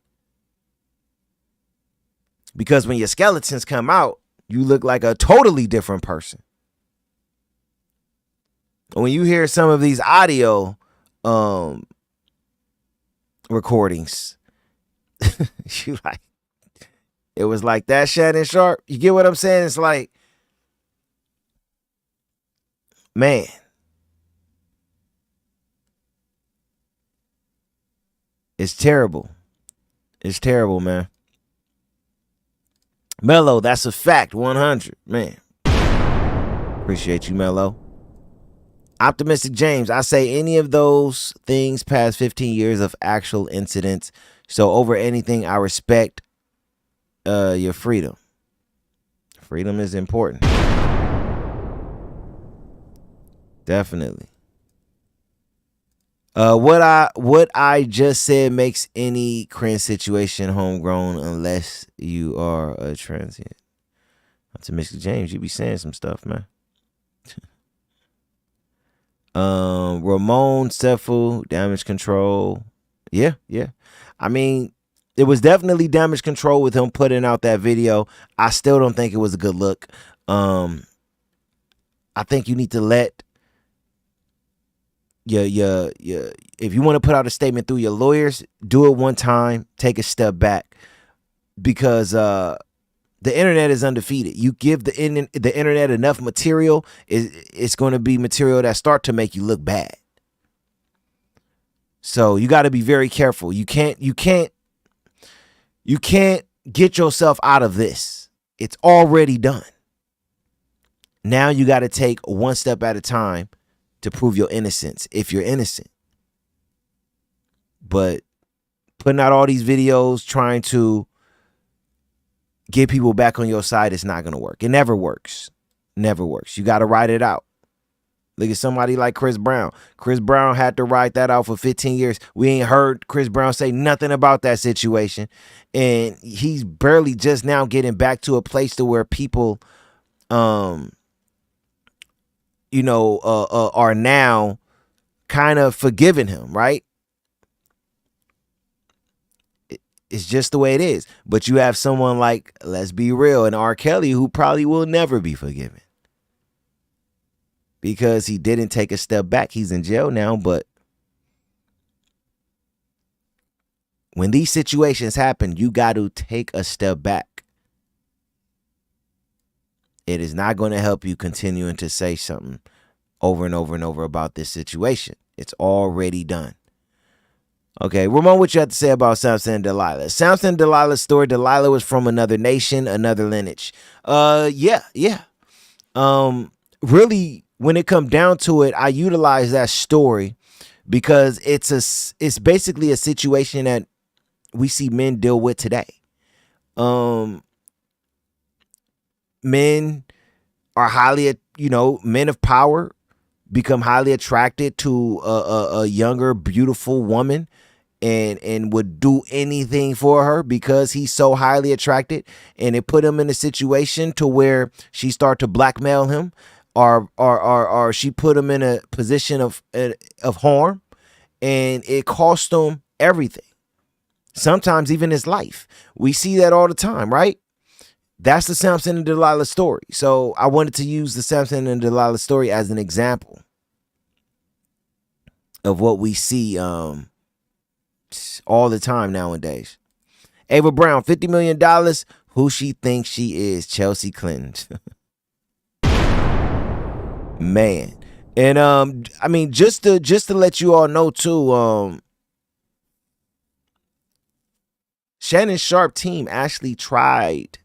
Because when your skeletons come out, you look like a totally different person. When you hear some of these audio recordings, you like, it was like that, Shannon Sharpe. You get what I'm saying? It's like, man. It's terrible. It's terrible, man. Mello, that's a fact. 100, man. Appreciate you, Mello. Optimistic James, I say any of those things past 15 years of actual incidents. So over anything, I respect your freedom. Freedom is important. Definitely. What I just said makes any cringe situation homegrown unless you are a transient. Optimistic James, you be saying some stuff, man. Ramon Sefu, damage control. Yeah. I mean, it was definitely damage control with him putting out that video. I still don't think it was a good look. I think you need to let if you want to put out a statement through your lawyers, do it one time, take a step back, because the internet is undefeated. You give the internet enough material, it's going to be material that start to make you look bad. So you got to be very careful. You can't get yourself out of this. It's already done. Now you got to take one step at a time to prove your innocence, if you're innocent. But putting out all these videos trying to get people back on your side, it's not going to work. It never works. Never works. You got to ride it out. Look at somebody like Chris Brown. Chris Brown had to ride that out for 15 years. We ain't heard Chris Brown say nothing about that situation. And he's barely just now getting back to a place to where people, are now kind of forgiving him, right? It's just the way it is. But you have someone like, let's be real, and R. Kelly, who probably will never be forgiven because he didn't take a step back. He's in jail now, but when these situations happen, you got to take a step back. It is not going to help you continuing to say something over and over and over about this situation. It's already done. Okay, Ramon, what you have to say about Samson and Delilah? Samson and Delilah's story. Delilah was from another nation, another lineage. Yeah. Really, when it comes down to it, I utilize that story because it's basically a situation that we see men deal with today. Men are highly, men of power become highly attracted to a younger, beautiful woman and would do anything for her because he's so highly attracted, and it put him in a situation to where she start to blackmail him or she put him in a position of harm, and it cost him everything. Sometimes even his life. We see that all the time, right? That's the Samson and Delilah story. So I wanted to use the Samson and Delilah story as an example of what we see all the time nowadays. Ava Brown, $50 million. Who she thinks she is? Chelsea Clinton. Man. And I mean, just to let you all know too, Shannon Sharpe team actually tried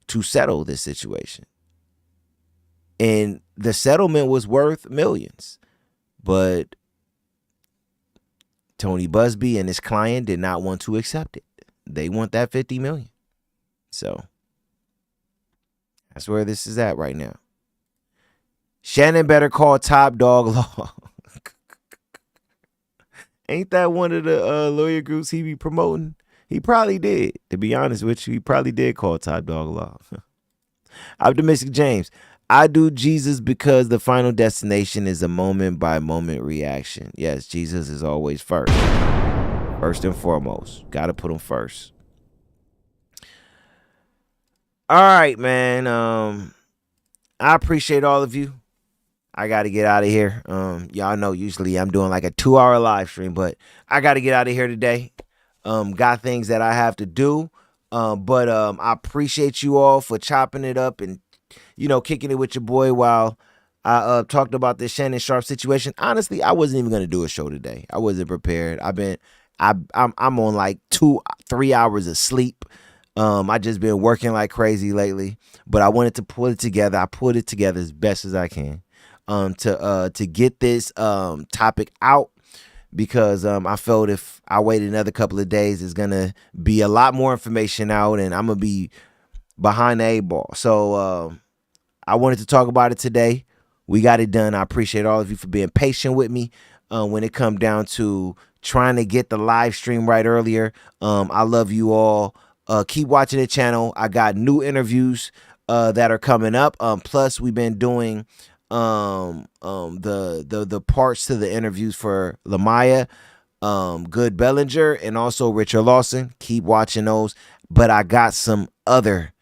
to settle this situation, and the settlement was worth millions, but Tony Busby and his client did not want to accept it. They want that 50 million. So that's where this is at right now. Shannon better call Top Dog Law. Ain't that one of the lawyer groups he be promoting? He probably did. To be honest with you, he probably did call Top Dog Law. Optimistic James. I do Jesus because the final destination is a moment by moment reaction. Yes, Jesus is always first. First and foremost. Got to put him first. All right, man. I appreciate all of you. I got to get out of here. Y'all know usually I'm doing like a 2-hour live stream, but I got to get out of here today. Got things that I have to do. But I appreciate you all for chopping it up and, you know, kicking it with your boy while I talked about this Shannon Sharpe situation. Honestly, I wasn't even gonna do a show today. I wasn't prepared. I'm on like 2-3 hours of sleep. I just been working like crazy lately, but I wanted to put it together. I put it together as best as I can to get this topic out, because I felt if I waited another couple of days, it's gonna be a lot more information out and I'm gonna be behind the 8 ball. So I wanted to talk about it today. We got it done. I appreciate all of you for being patient with me when it come down to trying to get the live stream right earlier. I love you all. Keep watching the channel. I got new interviews that are coming up. Plus, we've been doing the parts to the interviews for Lamaya, Good Bellinger, and also Richard Lawson. Keep watching those. But I got some other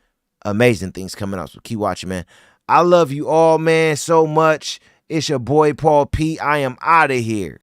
amazing things coming up, so keep watching, man. I love you all, man, so much. It's your boy Paul P. I am out of here.